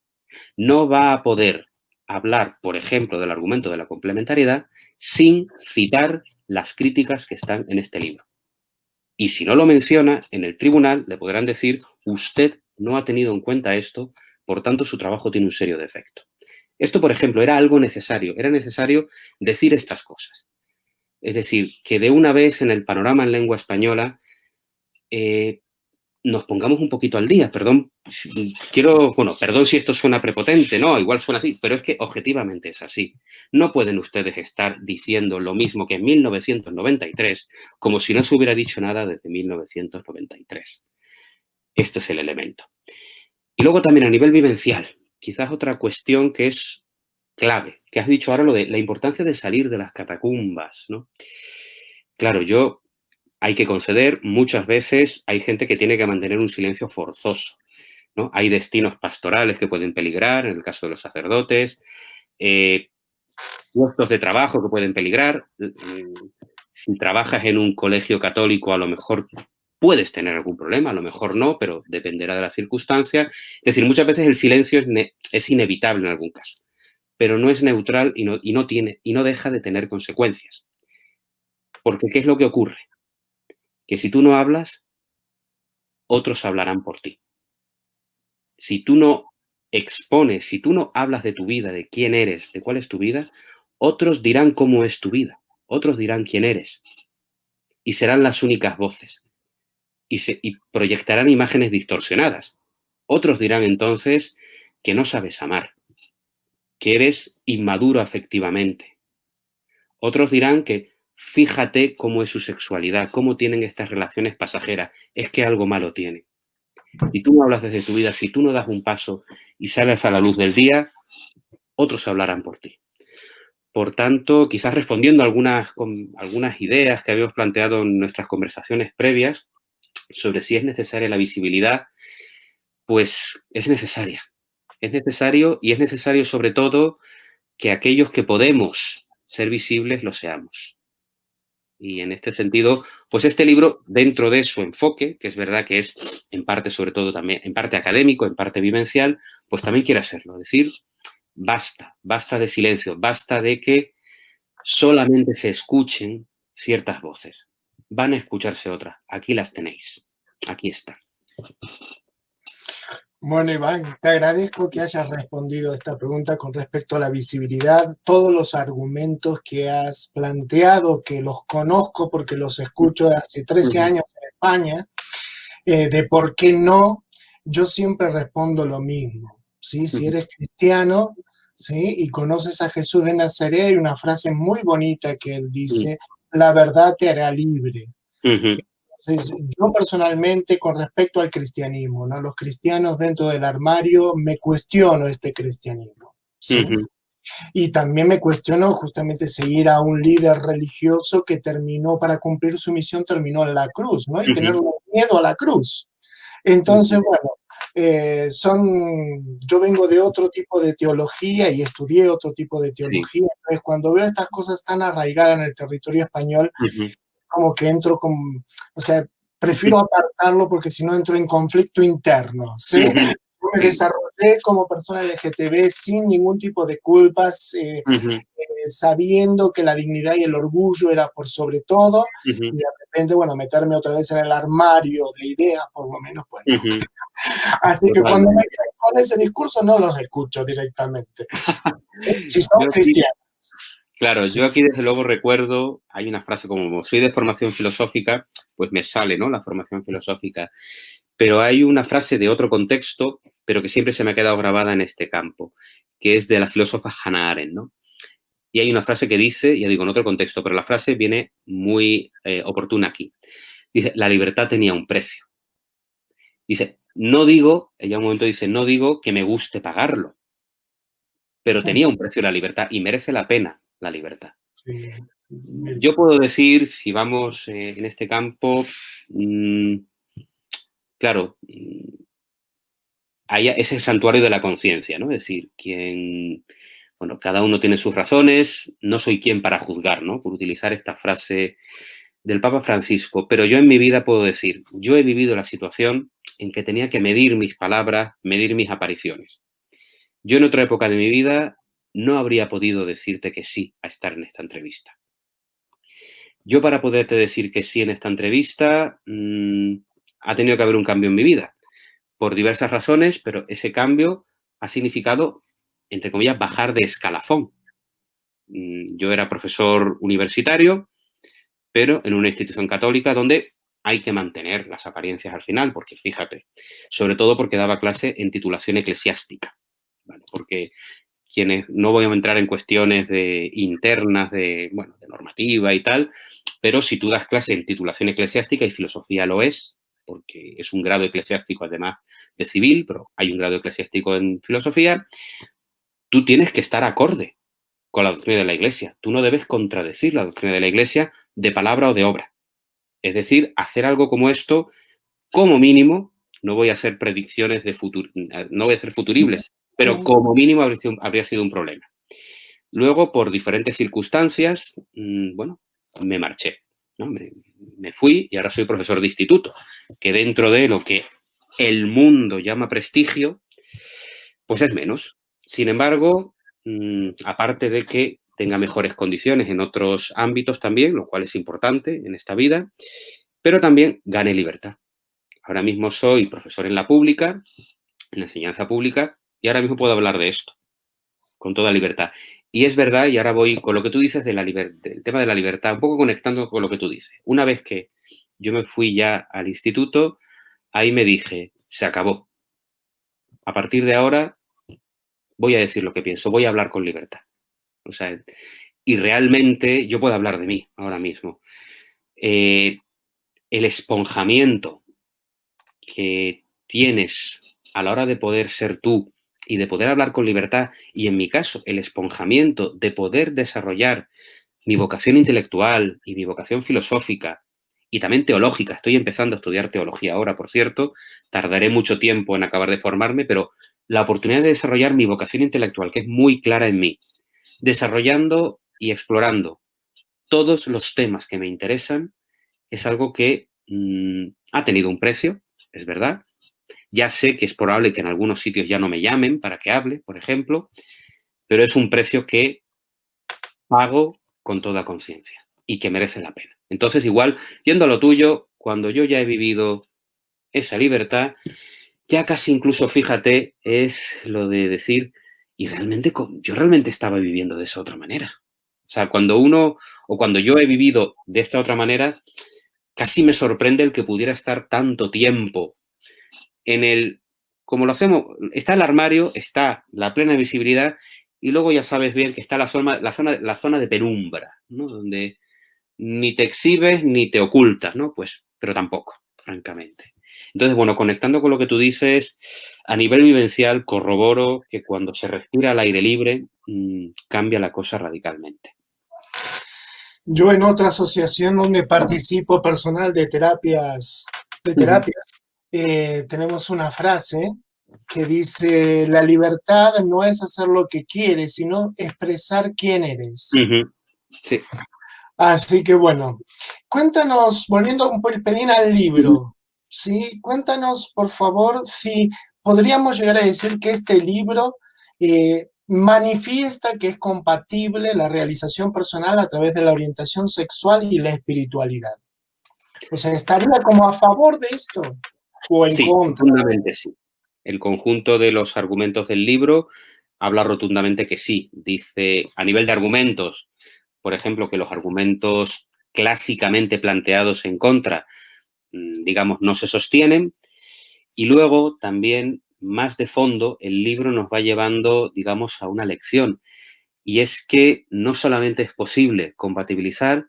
no va a poder hablar, por ejemplo, del argumento de la complementariedad sin citar las críticas que están en este libro. Y si no lo menciona, en el tribunal le podrán decir, usted no ha tenido en cuenta esto, por tanto su trabajo tiene un serio defecto. Esto, por ejemplo, era algo necesario, era necesario decir estas cosas. Es decir, que de una vez en el panorama en lengua española nos pongamos un poquito al día. Perdón si esto suena prepotente, no, igual suena así, pero es que objetivamente es así. No pueden ustedes estar diciendo lo mismo que en 1993 como si no se hubiera dicho nada desde 1993. Este es el elemento. Y luego también a nivel vivencial, quizás otra cuestión que es clave, que has dicho ahora lo de la importancia de salir de las catacumbas, ¿no? Claro, hay que conceder, muchas veces hay gente que tiene que mantener un silencio forzoso, ¿no? Hay destinos pastorales que pueden peligrar, en el caso de los sacerdotes, puestos de trabajo que pueden peligrar. Si trabajas en un colegio católico, a lo mejor puedes tener algún problema, a lo mejor no, pero dependerá de las circunstancias. Es decir, muchas veces el silencio es inevitable en algún caso, pero no es neutral y no deja de tener consecuencias. Porque, ¿qué es lo que ocurre? Que si tú no hablas, otros hablarán por ti. Si tú no expones, si tú no hablas de tu vida, de quién eres, de cuál es tu vida, otros dirán cómo es tu vida, otros dirán quién eres y serán las únicas voces y proyectarán imágenes distorsionadas. Otros dirán entonces que no sabes amar, que eres inmaduro afectivamente. Otros dirán que fíjate cómo es su sexualidad, cómo tienen estas relaciones pasajeras, es que algo malo tiene. Si tú no hablas desde tu vida, si tú no das un paso y sales a la luz del día, otros hablarán por ti. Por tanto, quizás respondiendo a algunas ideas que habíamos planteado en nuestras conversaciones previas sobre si es necesaria la visibilidad, pues es necesaria. Es necesario y es necesario sobre todo que aquellos que podemos ser visibles lo seamos. Y en este sentido, pues este libro, dentro de su enfoque, que es verdad que es en parte, sobre todo también, en parte académico, en parte vivencial, pues también quiere hacerlo. Decir, basta de silencio, basta de que solamente se escuchen ciertas voces. Van a escucharse otras. Aquí las tenéis. Aquí están. Bueno, Iván, te agradezco que hayas respondido a esta pregunta con respecto a la visibilidad. Todos los argumentos que has planteado, que los conozco porque los escucho de hace 13 años en España, de por qué no, yo siempre respondo lo mismo. ¿Sí? Si eres cristiano, ¿sí? Y conoces a Jesús de Nazaret, hay una frase muy bonita que él dice, la verdad te hará libre. Entonces, yo personalmente, con respecto al cristianismo, ¿no? Los cristianos dentro del armario, me cuestiono este cristianismo, ¿sí? Y también me cuestiono justamente seguir a un líder religioso que terminó, para cumplir su misión, terminó en la cruz, ¿no? Y tener miedo a la cruz. Entonces, bueno, yo vengo de otro tipo de teología y estudié otro tipo de teología. Entonces, cuando veo estas cosas tan arraigadas en el territorio español, como que entro con, o sea, prefiero apartarlo porque si no entro en conflicto interno, ¿sí? Me desarrollé como persona LGTB sin ningún tipo de culpas, sabiendo que la dignidad y el orgullo era por sobre todo, y de repente, bueno, meterme otra vez en el armario de ideas, por lo menos, pues no. Así que cuando me quedan con ese discurso, no los escucho directamente. Si son cristianos. Claro, yo aquí desde luego recuerdo, hay una frase, como soy de formación filosófica, pues me sale, ¿no?, la formación filosófica, pero hay una frase de otro contexto, pero que siempre se me ha quedado grabada en este campo, que es de la filósofa Hannah Arendt, ¿no? Y hay una frase que dice, ya digo, en otro contexto, pero la frase viene muy oportuna aquí. Dice, la libertad tenía un precio. Dice, ella un momento dice, no digo que me guste pagarlo, pero tenía un precio la libertad y merece la pena la libertad. Yo puedo decir, si vamos en este campo, claro, hay ese santuario de la conciencia, ¿no? Es decir, cada uno tiene sus razones, no soy quien para juzgar, ¿no?, por utilizar esta frase del Papa Francisco, pero yo en mi vida puedo decir, yo he vivido la situación en que tenía que medir mis palabras, medir mis apariciones. Yo en otra época de mi vida no habría podido decirte que sí a estar en esta entrevista. Yo, para poderte decir que sí en esta entrevista, ha tenido que haber un cambio en mi vida, por diversas razones, pero ese cambio ha significado, entre comillas, bajar de escalafón. Yo era profesor universitario, pero en una institución católica donde hay que mantener las apariencias al final, porque fíjate, sobre todo porque daba clase en titulación eclesiástica, ¿vale? Porque quienes, no voy a entrar en cuestiones de internas, de normativa y tal, pero si tú das clase en titulación eclesiástica, y filosofía lo es, porque es un grado eclesiástico además de civil, pero hay un grado eclesiástico en filosofía, tú tienes que estar acorde con la doctrina de la Iglesia. Tú no debes contradecir la doctrina de la Iglesia de palabra o de obra. Es decir, hacer algo como esto, como mínimo, no voy a hacer predicciones de futuro, no voy a ser futuribles, pero como mínimo habría sido un problema. Luego, por diferentes circunstancias, me marché, ¿no? Me fui y ahora soy profesor de instituto, que dentro de lo que el mundo llama prestigio, pues es menos. Sin embargo, aparte de que tenga mejores condiciones en otros ámbitos también, lo cual es importante en esta vida, pero también gane libertad. Ahora mismo soy profesor en la pública, en la enseñanza pública, y ahora mismo puedo hablar de esto con toda libertad. Y es verdad, y ahora voy con lo que tú dices del tema de la libertad, un poco conectando con lo que tú dices. Una vez que yo me fui ya al instituto, ahí me dije, se acabó. A partir de ahora voy a decir lo que pienso, voy a hablar con libertad. O sea, y realmente yo puedo hablar de mí ahora mismo. El esponjamiento que tienes a la hora de poder ser tú y de poder hablar con libertad, y en mi caso, el esponjamiento de poder desarrollar mi vocación intelectual y mi vocación filosófica y también teológica. Estoy empezando a estudiar teología ahora, por cierto. Tardaré mucho tiempo en acabar de formarme, pero la oportunidad de desarrollar mi vocación intelectual, que es muy clara en mí, desarrollando y explorando todos los temas que me interesan, es algo que ha tenido un precio, es verdad. Ya sé que es probable que en algunos sitios ya no me llamen para que hable, por ejemplo, pero es un precio que pago con toda conciencia y que merece la pena. Entonces, igual, yendo a lo tuyo, cuando yo ya he vivido esa libertad, ya casi incluso, fíjate, es lo de decir, y realmente yo realmente estaba viviendo de esa otra manera. O sea, cuando yo he vivido de esta otra manera, casi me sorprende el que pudiera estar tanto tiempo como lo hacemos, está el armario, está la plena visibilidad, y luego ya sabes bien que está la zona de penumbra, ¿no? Donde ni te exhibes ni te ocultas, ¿no? Pues, pero tampoco, francamente. Entonces, conectando con lo que tú dices, a nivel vivencial corroboro que cuando se respira al aire libre, cambia la cosa radicalmente. Yo en otra asociación donde participo personal de terapias, tenemos una frase que dice, la libertad no es hacer lo que quieres, sino expresar quién eres. Sí. Así que cuéntanos, volviendo un pelín al libro, ¿sí? Cuéntanos, por favor, si podríamos llegar a decir que este libro manifiesta que es compatible la realización personal a través de la orientación sexual y la espiritualidad. O sea, ¿estaría como a favor de esto o en contra? Rotundamente sí. El conjunto de los argumentos del libro habla rotundamente que sí. Dice, a nivel de argumentos, por ejemplo, que los argumentos clásicamente planteados en contra, digamos, no se sostienen. Y luego también, más de fondo, el libro nos va llevando, digamos, a una lección. Y es que no solamente es posible compatibilizar,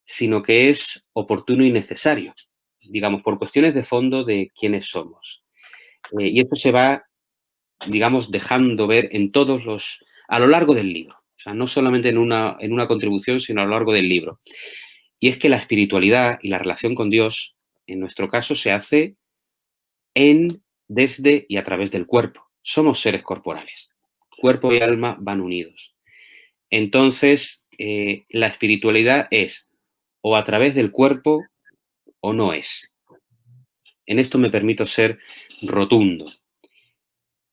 sino que es oportuno y necesario, digamos, por cuestiones de fondo de quiénes somos. Y esto se va, digamos, dejando ver a lo largo del libro. O sea, no solamente en una contribución, sino a lo largo del libro. Y es que la espiritualidad y la relación con Dios, en nuestro caso, se hace desde y a través del cuerpo. Somos seres corporales. Cuerpo y alma van unidos. Entonces, la espiritualidad es o a través del cuerpo o no es. En esto me permito ser rotundo.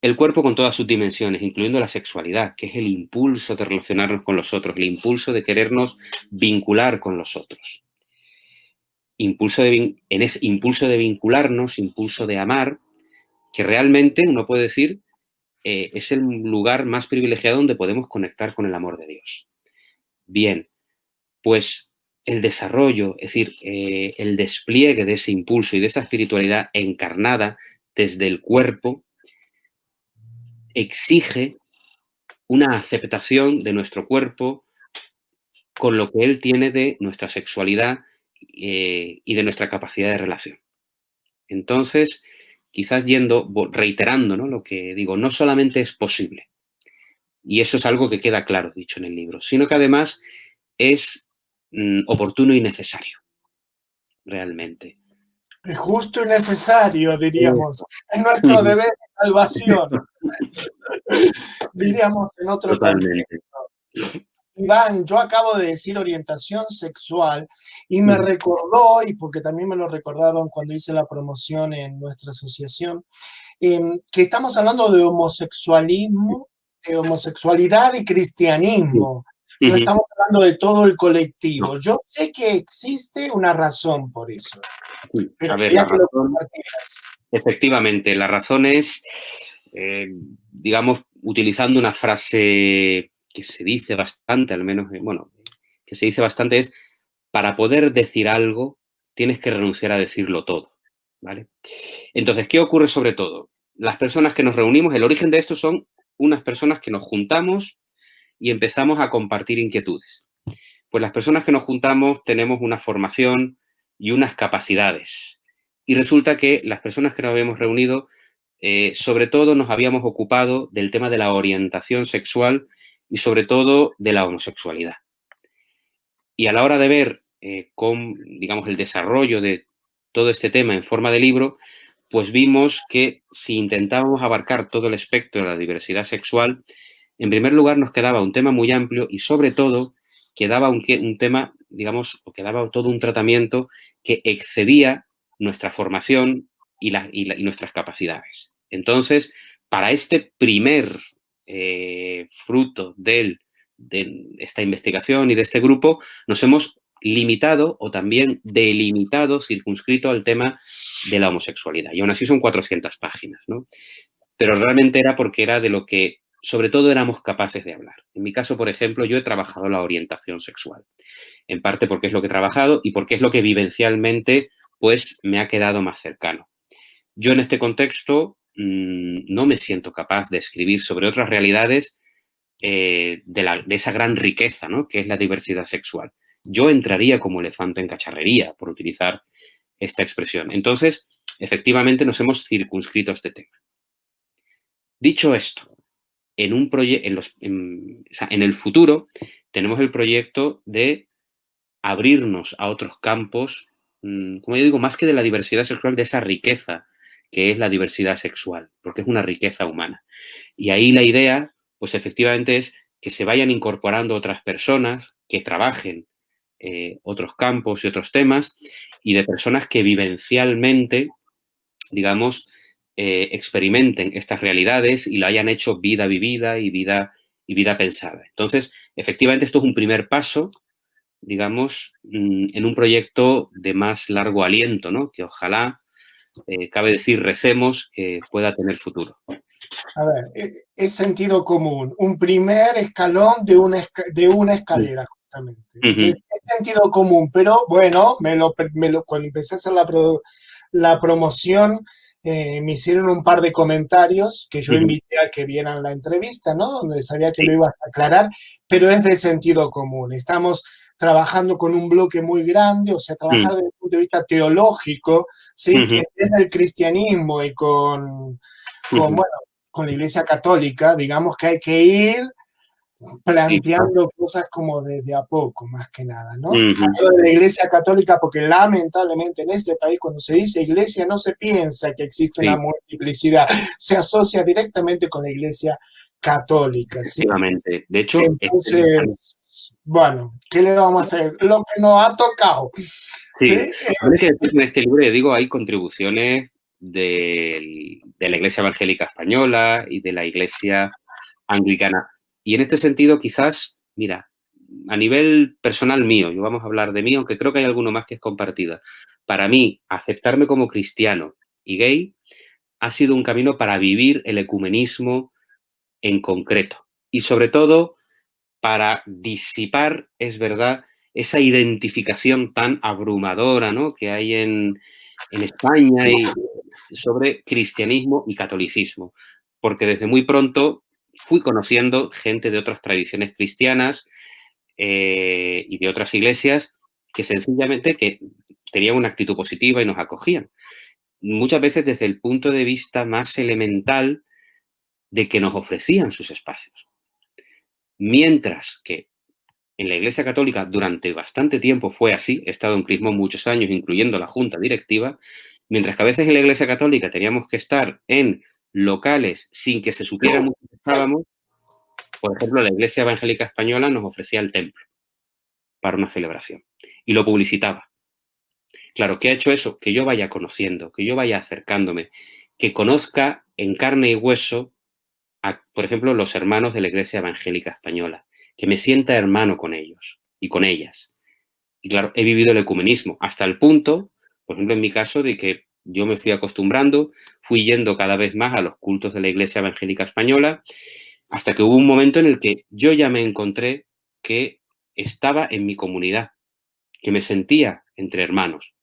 El cuerpo con todas sus dimensiones, incluyendo la sexualidad, que es el impulso de relacionarnos con los otros, el impulso de querernos vincular con los otros. En ese impulso de vincularnos, impulso de amar, que realmente uno puede decir es el lugar más privilegiado donde podemos conectar con el amor de Dios. Bien, pues el desarrollo, es decir, el despliegue de ese impulso y de esa espiritualidad encarnada desde el cuerpo, exige una aceptación de nuestro cuerpo con lo que él tiene de nuestra sexualidad y de nuestra capacidad de relación. Entonces, quizás reiterando, ¿no?, lo que digo, no solamente es posible, y eso es algo que queda claro dicho en el libro, sino que además es oportuno y necesario, realmente. Es justo y necesario, diríamos. Eso. Es nuestro deber de salvación, diríamos en otro contexto. Totalmente. Iván, yo acabo de decir orientación sexual y me recordó, y porque también me lo recordaron cuando hice la promoción en nuestra asociación, que estamos hablando de homosexualismo, de homosexualidad y cristianismo. No estamos hablando de todo el colectivo. No. Yo sé que existe una razón por eso, pero A ver, quería la que lo razón, compartieras. efectivamente, la razón es, digamos, utilizando una frase que se dice bastante, al menos, bueno, que se dice bastante es, para poder decir algo, tienes que renunciar a decirlo todo, ¿vale? Entonces, ¿qué ocurre sobre todo? Las personas que nos reunimos, el origen de esto son unas personas que nos juntamos y empezamos a compartir inquietudes. Pues las personas que nos juntamos tenemos una formación y unas capacidades. Y resulta que las personas que nos habíamos reunido, sobre todo nos habíamos ocupado del tema de la orientación sexual y sobre todo de la homosexualidad. Y a la hora de ver digamos, el desarrollo de todo este tema en forma de libro, pues vimos que si intentábamos abarcar todo el espectro de la diversidad sexual, en primer lugar nos quedaba un tema muy amplio y sobre todo quedaba un tema, digamos, o quedaba todo un tratamiento que excedía nuestra formación y nuestras capacidades. Entonces, para este primer fruto de esta investigación y de este grupo, nos hemos limitado o también delimitado, circunscrito al tema de la homosexualidad. Y aún así son 400 páginas, ¿no? Pero realmente era porque era de lo que, sobre todo, éramos capaces de hablar. En mi caso, por ejemplo, yo he trabajado la orientación sexual, en parte porque es lo que he trabajado y porque es lo que vivencialmente, pues, me ha quedado más cercano. Yo en este contexto no me siento capaz de escribir sobre otras realidades de esa gran riqueza, ¿no?, que es la diversidad sexual. Yo entraría como elefante en cacharrería, por utilizar esta expresión. Entonces, efectivamente, nos hemos circunscrito a este tema. Dicho esto, en el futuro tenemos el proyecto de abrirnos a otros campos, como yo digo, más que de la diversidad sexual, de esa riqueza que es la diversidad sexual, porque es una riqueza humana. Y ahí la idea, pues efectivamente, es que se vayan incorporando otras personas que trabajen otros campos y otros temas y de personas que vivencialmente, digamos, experimenten estas realidades y lo hayan hecho vida vivida y vida pensada. Entonces, efectivamente, esto es un primer paso, digamos, en un proyecto de más largo aliento, ¿no?, que ojalá, cabe decir, recemos que pueda tener futuro. A ver, es sentido común, un primer escalón de una escalera, justamente. Entonces, es sentido común, pero bueno, cuando empecé a hacer la promoción, me hicieron un par de comentarios que yo invité a que vieran la entrevista, ¿no?, donde sabía que lo ibas a aclarar, pero es de sentido común. Estamos trabajando con un bloque muy grande, o sea, trabajar desde el punto de vista teológico, ¿sí?, que entienda el cristianismo y bueno, con la Iglesia Católica, digamos que hay que ir planteando cosas como desde a poco, más que nada, ¿no? Hablo de la Iglesia Católica porque lamentablemente en este país cuando se dice iglesia no se piensa que existe una multiplicidad, se asocia directamente con la Iglesia Católica, ¿sí? Efectivamente. De hecho, entonces, bueno, ¿qué le vamos a hacer? Lo que nos ha tocado. Sí, ¿Sí? que en este libro, digo, hay contribuciones de la Iglesia Evangélica Española y de la Iglesia Anglicana. Y en este sentido, quizás, mira, a nivel personal mío, yo vamos a hablar de mí, aunque creo que hay alguno más que es compartida. Para mí, aceptarme como cristiano y gay ha sido un camino para vivir el ecumenismo en concreto. Y sobre todo, para disipar, es verdad, esa identificación tan abrumadora, ¿no?, que hay en España y sobre cristianismo y catolicismo, porque desde muy pronto fui conociendo gente de otras tradiciones cristianas y de otras iglesias que sencillamente que tenían una actitud positiva y nos acogían. Muchas veces desde el punto de vista más elemental de que nos ofrecían sus espacios. Mientras que en la Iglesia Católica durante bastante tiempo fue así, he estado en Crismó muchos años, incluyendo la junta directiva, mientras que a veces en la Iglesia Católica teníamos que estar en locales sin que se supiera mucho que estábamos. Por ejemplo, la Iglesia Evangélica Española nos ofrecía el templo para una celebración y lo publicitaba. Claro, ¿qué ha hecho eso? Que yo vaya conociendo, que yo vaya acercándome, que conozca en carne y hueso a, por ejemplo, los hermanos de la Iglesia Evangélica Española, que me sienta hermano con ellos y con ellas. Y claro, he vivido el ecumenismo hasta el punto, por ejemplo, en mi caso, de que yo me fui acostumbrando, fui yendo cada vez más a los cultos de la Iglesia Evangélica Española, hasta que hubo un momento en el que yo ya me encontré que estaba en mi comunidad, que me sentía entre hermanos.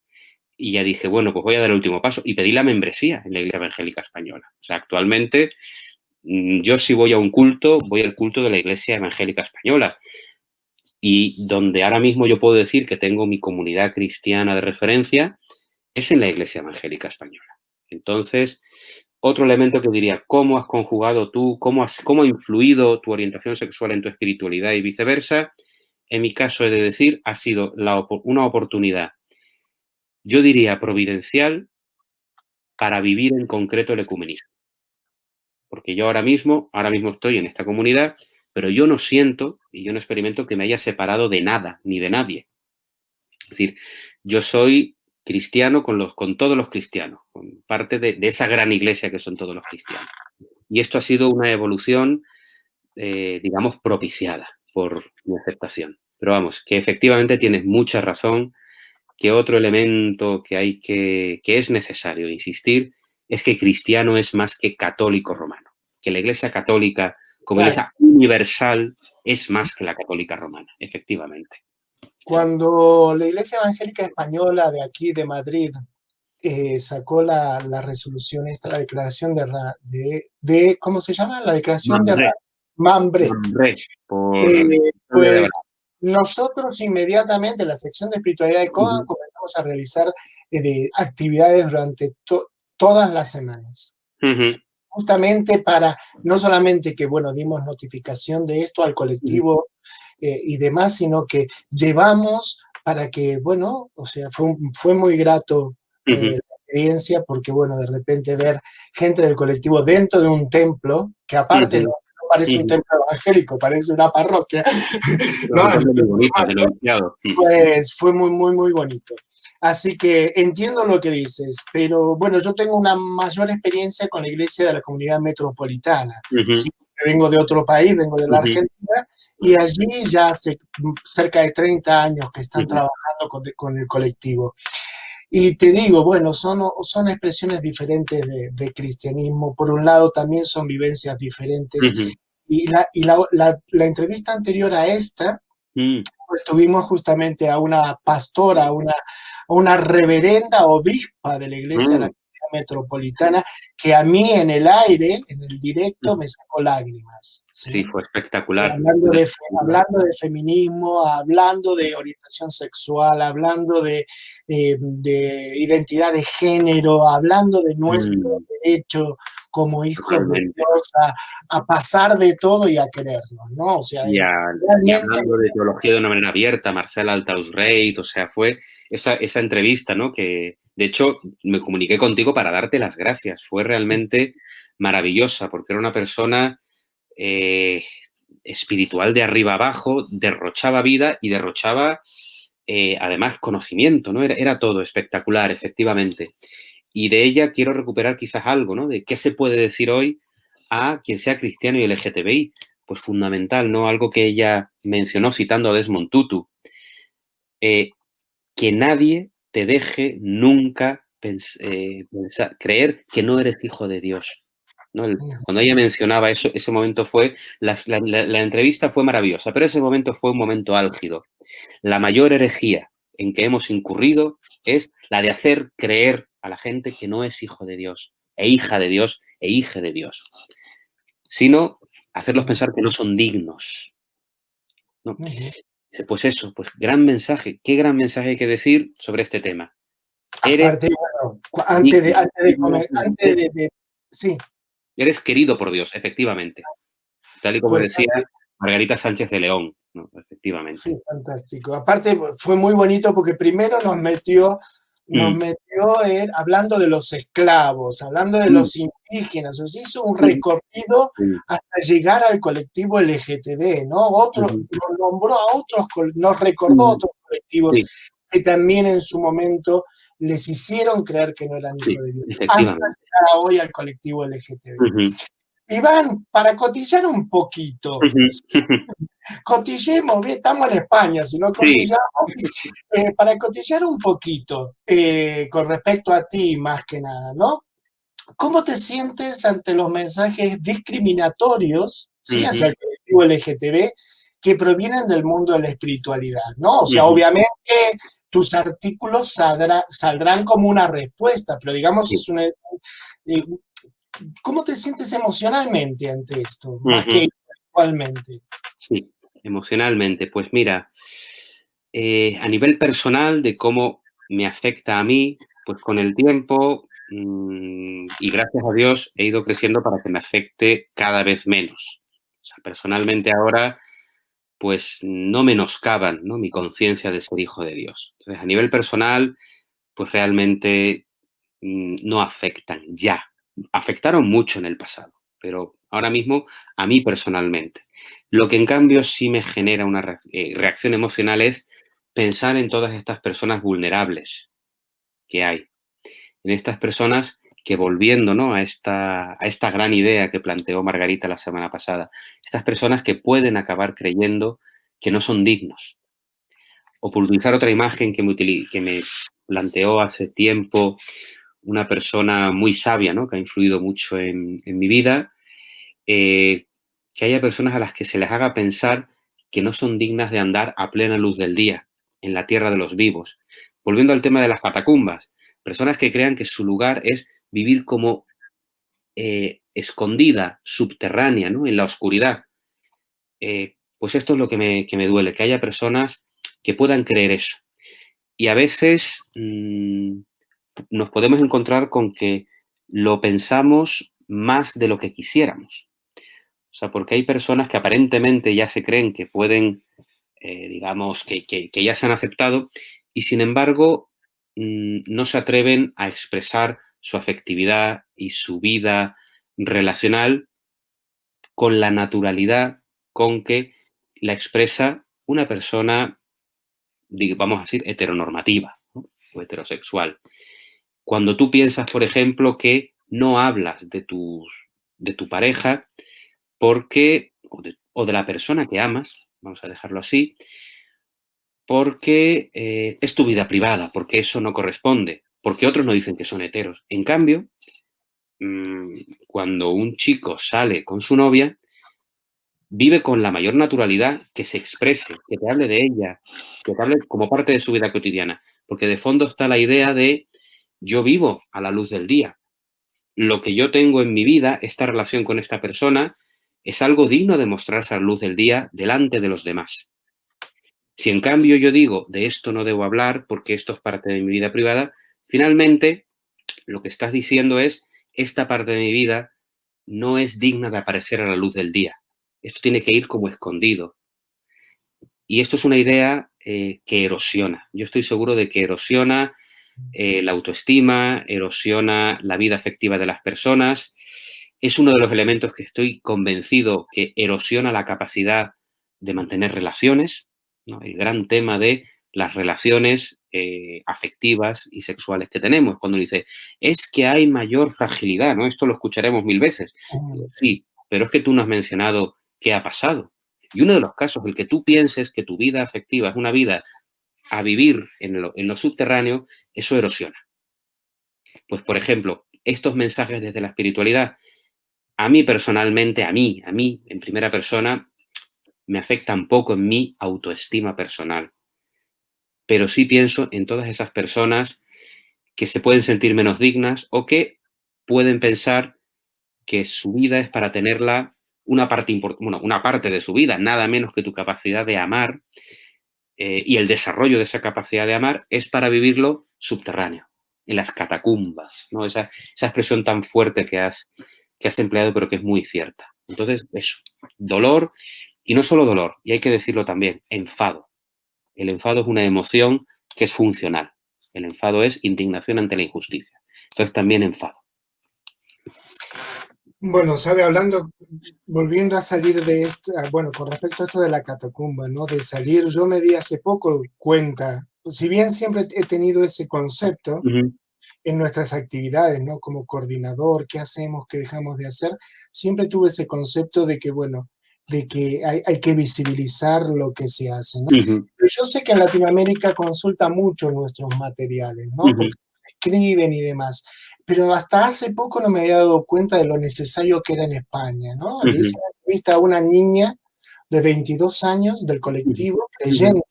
Y ya dije, bueno, pues voy a dar el último paso. Y pedí la membresía en la Iglesia Evangélica Española. O sea, actualmente yo si voy a un culto, voy al culto de la Iglesia Evangélica Española. Y donde ahora mismo yo puedo decir que tengo mi comunidad cristiana de referencia es en la Iglesia Evangélica Española. Entonces, otro elemento que diría, ¿cómo has conjugado tú, cómo ha influido tu orientación sexual en tu espiritualidad y viceversa? En mi caso, he de decir, ha sido una oportunidad, yo diría providencial, para vivir en concreto el ecumenismo. Porque yo ahora mismo estoy en esta comunidad, pero yo no siento y yo no experimento que me haya separado de nada ni de nadie. Es decir, yo soy cristiano con todos los cristianos, con parte de esa gran iglesia que son todos los cristianos. Y esto ha sido una evolución, digamos, propiciada por mi aceptación. Pero vamos, que efectivamente tienes mucha razón, que otro elemento que es necesario insistir es que cristiano es más que católico romano, que la Iglesia católica, como Iglesia universal, es más que la católica romana, efectivamente. Cuando la Iglesia Evangélica Española de aquí, de Madrid, sacó la resolución esta, la declaración de ¿cómo se llama? La declaración Mambré. de Mambré. Pues nosotros inmediatamente, la sección de espiritualidad de Coggan, comenzamos a realizar actividades durante todas las semanas. Justamente para, no solamente que, bueno, dimos notificación de esto al colectivo y demás, sino que llevamos para que, bueno, o sea, fue muy grato la experiencia, porque, bueno, de repente ver gente del colectivo dentro de un templo, que aparte no parece un templo evangélico, parece una parroquia. No, muy bonito, pues fue muy, muy, muy bonito. Así que entiendo lo que dices, pero bueno, yo tengo una mayor experiencia con la iglesia de la comunidad metropolitana. Sí, vengo de otro país, vengo de la Argentina, y allí ya hace cerca de 30 años que están trabajando con el colectivo. Y te digo, bueno, son expresiones diferentes de cristianismo. Por un lado, también son vivencias diferentes. Y la entrevista anterior a esta, pues tuvimos justamente a una pastora, a una reverenda obispa de la iglesia de la metropolitana, que a mí en el aire, en el directo, me sacó lágrimas. Sí, fue espectacular. Hablando de feminismo, hablando de orientación sexual, hablando de identidad de género, hablando de nuestro derecho como hijos de Dios a pasar de todo y a querernos, ¿no? O sea, y hablando de teología de una manera abierta, Marcela Altaus-Reit, o sea, fue esa entrevista, ¿no? Que, de hecho, me comuniqué contigo para darte las gracias. Fue realmente maravillosa, porque era una persona espiritual de arriba abajo, derrochaba vida y derrochaba, además, conocimiento, ¿no? Era todo espectacular, efectivamente. Y de ella quiero recuperar quizás algo, ¿no? De qué se puede decir hoy a quien sea cristiano y LGTBI. Pues fundamental, ¿no? Algo que ella mencionó citando a Desmond Tutu. Que nadie te deje nunca creer que no eres hijo de Dios, ¿no? Cuando ella mencionaba eso, ese momento fue, la entrevista fue maravillosa, pero ese momento fue un momento álgido, La mayor herejía en que hemos incurrido es la de hacer creer a la gente que no es hijo de Dios, e hija de Dios, e hija de Dios, sino hacerlos Ujú, pensar que no son dignos, ¿no? ujú. Dice, pues eso, pues gran mensaje. ¿Qué gran mensaje hay que decir sobre este tema? Eres Aparte, bueno, digno, digno antes sí, eres querido por Dios, efectivamente. Tal y como pues decía Margarita Sánchez de León, ¿no? Efectivamente. sí, fantástico. Aparte, fue muy bonito porque primero nos Mm, metió hablando de los esclavos, hablando de mm, los indígenas, nos hizo un mm, recorrido mm, hasta llegar al colectivo LGTB, ¿no? ujú, Nos nombró a otros, nos recordó a mm, otros colectivos sí, que también en su momento les hicieron creer que no eran sí, hijos de Dios, hasta efectivamente. llegar hoy al colectivo LGTB. Ujú, Iván, para cotillar un poquito, ujú, cotillemos, bien, estamos en España, si no sí. cotillamos, para cotillar un poquito con respecto a ti más que nada, ¿no? ¿Cómo te sientes ante los mensajes discriminatorios, ¿sí? Ujú, Hacia el colectivo LGTB que provienen del mundo de la espiritualidad, ¿no? O sea, ujú, obviamente tus artículos saldrán como una respuesta, pero digamos sí, es una... ¿Cómo te sientes emocionalmente ante esto, más ujú, que intelectualmente? sí, emocionalmente. Pues mira, a nivel personal de cómo me afecta a mí, pues con el tiempo, y gracias a Dios he ido creciendo para que me afecte cada vez menos. O sea, personalmente ahora, pues no menoscaban, ¿no? Mi conciencia de ser hijo de Dios. Entonces, a nivel personal, pues realmente no afectan ya. Afectaron mucho en el pasado, pero ahora mismo a mí personalmente. Lo que en cambio sí me genera una reacción emocional es pensar en todas estas personas vulnerables que hay, en estas personas que volviendo, ¿no? a esta gran idea que planteó Margarita la semana pasada, estas personas que pueden acabar creyendo que no son dignos. O por utilizar otra imagen que me planteó hace tiempo una persona muy sabia, ¿no? Que ha influido mucho en mi vida, que haya personas a las que se les haga pensar que no son dignas de andar a plena luz del día, en la tierra de los vivos. Volviendo al tema de las catacumbas, personas que crean que su lugar es vivir como escondida, subterránea, ¿no? En la oscuridad. Pues esto es lo que me duele, que haya personas que puedan creer eso. Y a veces nos podemos encontrar con que lo pensamos más de lo que quisiéramos. O sea, porque hay personas que aparentemente ya se creen que pueden, digamos, que ya se han aceptado y sin embargo no se atreven a expresar su afectividad y su vida relacional con la naturalidad con que la expresa una persona, vamos a decir, heteronormativa, ¿no? O heterosexual. Cuando tú piensas, por ejemplo, que no hablas de tu pareja porque, o de la persona que amas, vamos a dejarlo así, porque es tu vida privada, porque eso no corresponde, porque otros no dicen que son heteros. En cambio, cuando un chico sale con su novia, vive con la mayor naturalidad, que se exprese, que te hable de ella, que te hable como parte de su vida cotidiana, porque de fondo está la idea de yo vivo a la luz del día. Lo que yo tengo en mi vida, esta relación con esta persona, es algo digno de mostrarse a la luz del día delante de los demás. Si en cambio yo digo, de esto no debo hablar porque esto es parte de mi vida privada, finalmente lo que estás diciendo es, esta parte de mi vida no es digna de aparecer a la luz del día. Esto tiene que ir como escondido. Y esto es una idea que erosiona. Yo estoy seguro de que erosiona la autoestima, erosiona la vida afectiva de las personas. Es uno de los elementos que estoy convencido que erosiona la capacidad de mantener relaciones, ¿no? El gran tema de las relaciones afectivas y sexuales que tenemos. Cuando dice, es que hay mayor fragilidad, ¿no? Esto lo escucharemos mil veces. Digo, sí, pero es que tú no has mencionado qué ha pasado. Y uno de los casos, el que tú pienses que tu vida afectiva es una vida a vivir en lo subterráneo, eso erosiona. Pues, por ejemplo, estos mensajes desde la espiritualidad, a mí personalmente, a mí, en primera persona, me afectan poco en mi autoestima personal. Pero sí pienso en todas esas personas que se pueden sentir menos dignas o que pueden pensar que su vida es para tenerla una parte de su vida, nada menos que tu capacidad de amar, y el desarrollo de esa capacidad de amar es para vivirlo subterráneo, en las catacumbas, ¿no? Esa expresión tan fuerte que has empleado, pero que es muy cierta. Entonces, eso, dolor, y no solo dolor, y hay que decirlo también, enfado. El enfado es una emoción que es funcional. El enfado es indignación ante la injusticia. Entonces, también enfado. Bueno, sabe, volviendo a salir de esta, bueno, con respecto a esto de la catacumba, ¿no? De salir, yo me di hace poco cuenta, si bien siempre he tenido ese concepto en nuestras actividades, ¿no? Como coordinador, qué hacemos, qué dejamos de hacer, siempre tuve ese concepto de que, bueno, de que hay que visibilizar lo que se hace, ¿no? Pero yo sé que en Latinoamérica consulta mucho nuestros materiales, ¿no? Porque escriben y demás. Pero hasta hace poco no me había dado cuenta de lo necesario que era en España, ¿no? Le hice una entrevista a una niña de 22 años del colectivo creyente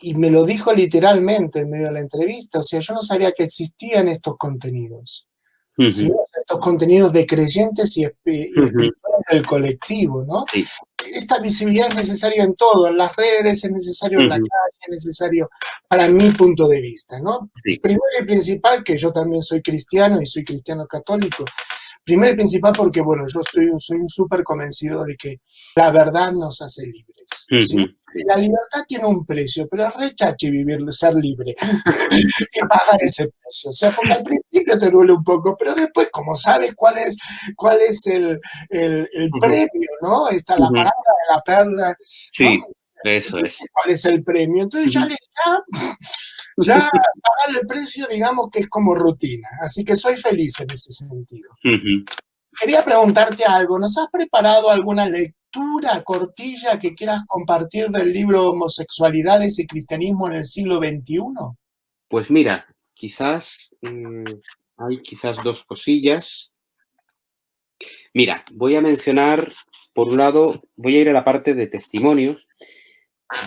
y me lo dijo literalmente en medio de la entrevista. O sea, yo no sabía que existían estos contenidos. ¿Sí? Estos contenidos de creyentes y espirituales del colectivo, ¿no? Sí. Esta visibilidad es necesaria en todo, en las redes, es necesario en la calle, es necesario para mi punto de vista, ¿no? Sí. Primero y principal, que yo también soy cristiano y soy cristiano católico. Primero y principal porque, bueno, yo soy súper convencido de que la verdad nos hace libres. ¿Sí? La libertad tiene un precio, pero es rechache ser libre y pagar ese precio. O sea, porque al principio te duele un poco, pero después, como sabes cuál es el premio, ¿no? Está la parábola de la perla. Sí, ¿no? eso es. ¿Cuál es el premio? Entonces ya pagar el precio, digamos que es como rutina. Así que soy feliz en ese sentido. Quería preguntarte algo. ¿Nos has preparado alguna lectura cortilla que quieras compartir del libro Homosexualidades y Cristianismo en el siglo XXI? Pues mira, quizás hay dos cosillas. Mira, voy a mencionar, por un lado, voy a ir a la parte de testimonios.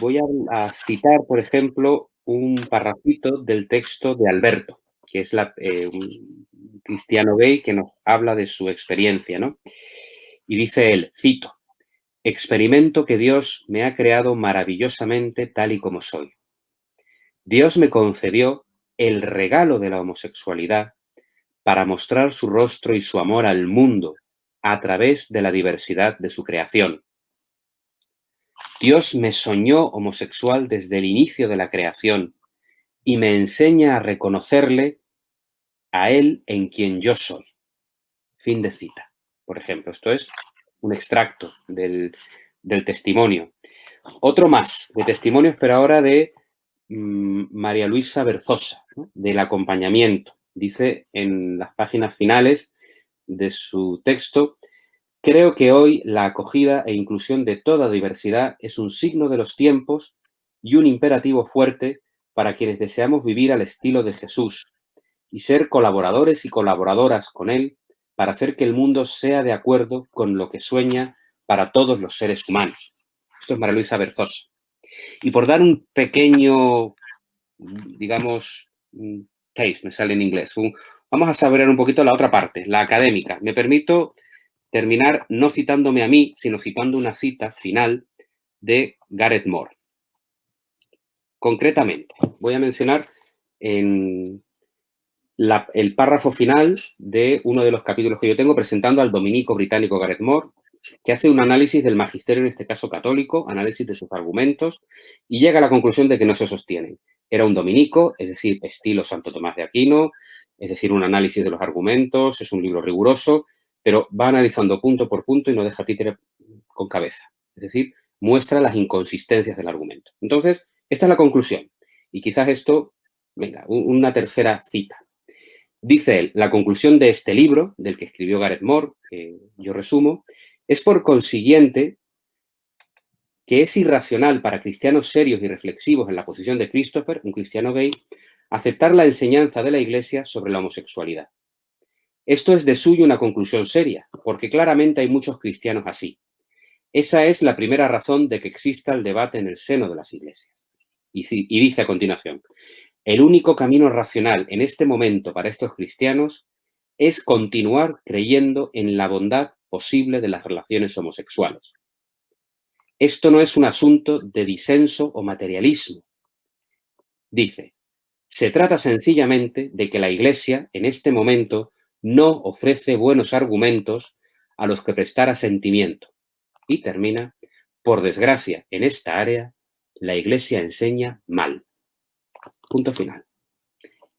Voy a citar, por ejemplo, un parrafito del texto de Alberto, que es un cristiano gay que nos habla de su experiencia, ¿no? Y dice él, cito, experimento que Dios me ha creado maravillosamente tal y como soy. Dios me concedió el regalo de la homosexualidad para mostrar su rostro y su amor al mundo a través de la diversidad de su creación. Dios me soñó homosexual desde el inicio de la creación y me enseña a reconocerle a Él en quien yo soy. Fin de cita. Por ejemplo, esto es un extracto del testimonio. Otro más de testimonios, pero ahora de María Luisa Berzosa, ¿no? Del acompañamiento. Dice en las páginas finales de su texto, creo que hoy la acogida e inclusión de toda diversidad es un signo de los tiempos y un imperativo fuerte para quienes deseamos vivir al estilo de Jesús y ser colaboradores y colaboradoras con Él para hacer que el mundo sea de acuerdo con lo que sueña para todos los seres humanos. Esto es María Luisa Berzosa. Y por dar un pequeño, digamos, taste, me sale en inglés, vamos a saborear un poquito la otra parte, la académica. Me permito terminar no citándome a mí, sino citando una cita final de Gareth Moore. Concretamente, voy a mencionar el párrafo final de uno de los capítulos que yo tengo presentando al dominico británico Gareth Moore, que hace un análisis del magisterio, en este caso católico, análisis de sus argumentos, y llega a la conclusión de que no se sostienen. Era un dominico, es decir, estilo Santo Tomás de Aquino, es decir, un análisis de los argumentos, es un libro riguroso, pero va analizando punto por punto y no deja títere con cabeza. Es decir, muestra las inconsistencias del argumento. Entonces, esta es la conclusión. Y quizás esto, venga, una tercera cita. Dice él, la conclusión de este libro, del que escribió Gareth Moore, que yo resumo, es por consiguiente que es irracional para cristianos serios y reflexivos en la posición de Christopher, un cristiano gay, aceptar la enseñanza de la Iglesia sobre la homosexualidad. Esto es de suyo una conclusión seria, porque claramente hay muchos cristianos así. Esa es la primera razón de que exista el debate en el seno de las iglesias. Y dice a continuación, el único camino racional en este momento para estos cristianos es continuar creyendo en la bondad posible de las relaciones homosexuales. Esto no es un asunto de disenso o materialismo. Dice, se trata sencillamente de que la Iglesia, en este momento, no ofrece buenos argumentos a los que prestar asentimiento. Y termina, por desgracia, en esta área, la Iglesia enseña mal. Punto final.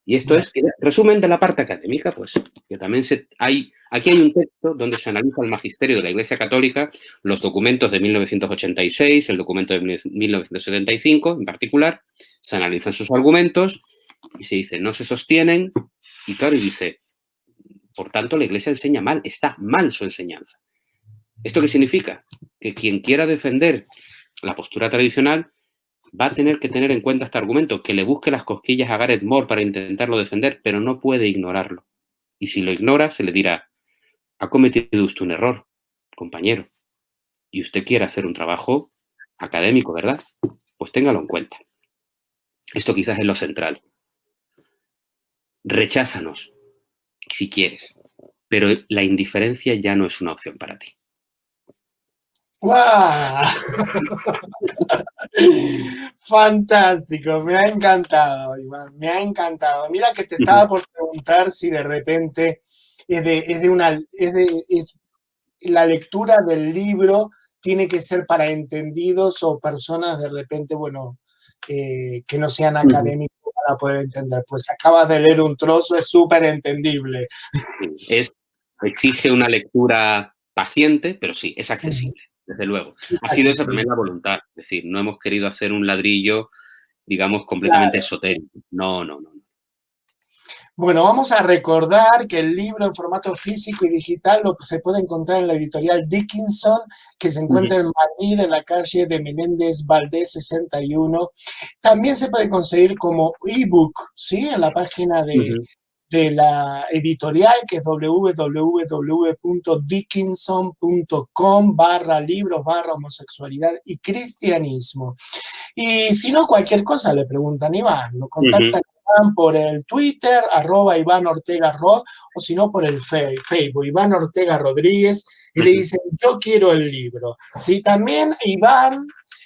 Y esto es resumen de la parte académica, pues, que también aquí hay un texto donde se analiza el magisterio de la Iglesia Católica, los documentos de 1986, el documento de 1975 en particular, se analizan sus argumentos y se dice, no se sostienen, y claro, y dice, por tanto, la Iglesia enseña mal, está mal su enseñanza. ¿Esto qué significa? Que quien quiera defender la postura tradicional va a tener que tener en cuenta este argumento, que le busque las cosquillas a Gareth Moore para intentarlo defender, pero no puede ignorarlo. Y si lo ignora, se le dirá, ha cometido usted un error, compañero, y usted quiere hacer un trabajo académico, ¿verdad? Pues téngalo en cuenta. Esto quizás es lo central. Recházanos, si quieres, pero la indiferencia ya no es una opción para ti. ¡Guau! Fantástico, me ha encantado, Iván, me ha encantado. Mira que te estaba por preguntar si de repente la lectura del libro tiene que ser para entendidos o personas de repente, bueno, que no sean académicos para poder entender. Pues acabas de leer un trozo, es súper entendible. Exige una lectura paciente, pero sí, es accesible. Desde luego. Ha sido esa también la voluntad. Es decir, no hemos querido hacer un ladrillo, digamos, completamente esotérico. No. Bueno, vamos a recordar que el libro en formato físico y digital se puede encontrar en la editorial Dickinson, que se encuentra en Madrid, en la calle de Menéndez Valdés 61. También se puede conseguir como ebook, ¿sí? En la página de la editorial, que es www.dickinson.com/libros/homosexualidad y cristianismo. Y si no, cualquier cosa le preguntan a Iván, lo contactan por el Twitter, @IvánOrtegaRod, o si no por el Facebook, Iván Ortega Rodríguez, y le dicen, yo quiero el libro. Sí, también Iván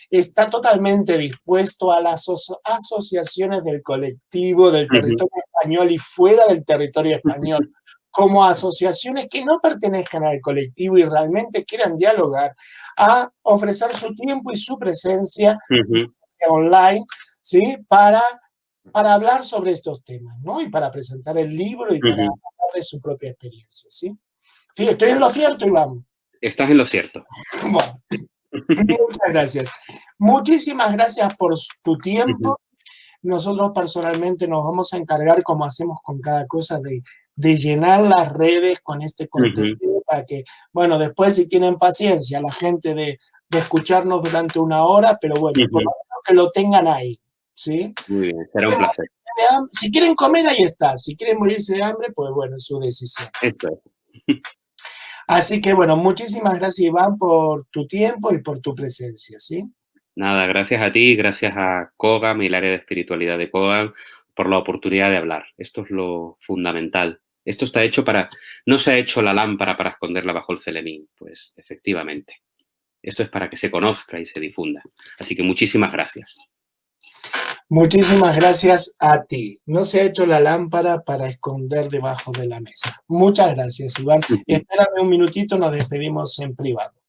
está totalmente dispuesto a las asociaciones del colectivo, del territorio español y fuera del territorio español, como asociaciones que no pertenezcan al colectivo y realmente quieran dialogar, a ofrecer su tiempo y su presencia online, ¿sí? Para hablar sobre estos temas, ¿no? Y para presentar el libro y para hablar de su propia experiencia, ¿sí? Sí, estoy en lo cierto, Iván. Estás en lo cierto. Bueno, muchas gracias. Muchísimas gracias por tu tiempo. Nosotros personalmente nos vamos a encargar, como hacemos con cada cosa, de llenar las redes con este contenido para que, bueno, después si tienen paciencia la gente de escucharnos durante una hora, pero bueno, por lo menos que lo tengan ahí, ¿sí? Muy bien, será un placer. Si quieren comer, ahí está. Si quieren morirse de hambre, pues bueno, es su decisión. Esto es. Así que bueno, muchísimas gracias, Iván, por tu tiempo y por tu presencia, ¿sí? Nada, gracias a ti, gracias a COGAM y el área de espiritualidad de COGAM por la oportunidad de hablar. Esto es lo fundamental. Esto está hecho no se ha hecho la lámpara para esconderla bajo el celemín, pues efectivamente. Esto es para que se conozca y se difunda. Así que muchísimas gracias. Muchísimas gracias a ti. No se ha hecho la lámpara para esconder debajo de la mesa. Muchas gracias, Iván. Espérame un minutito, nos despedimos en privado.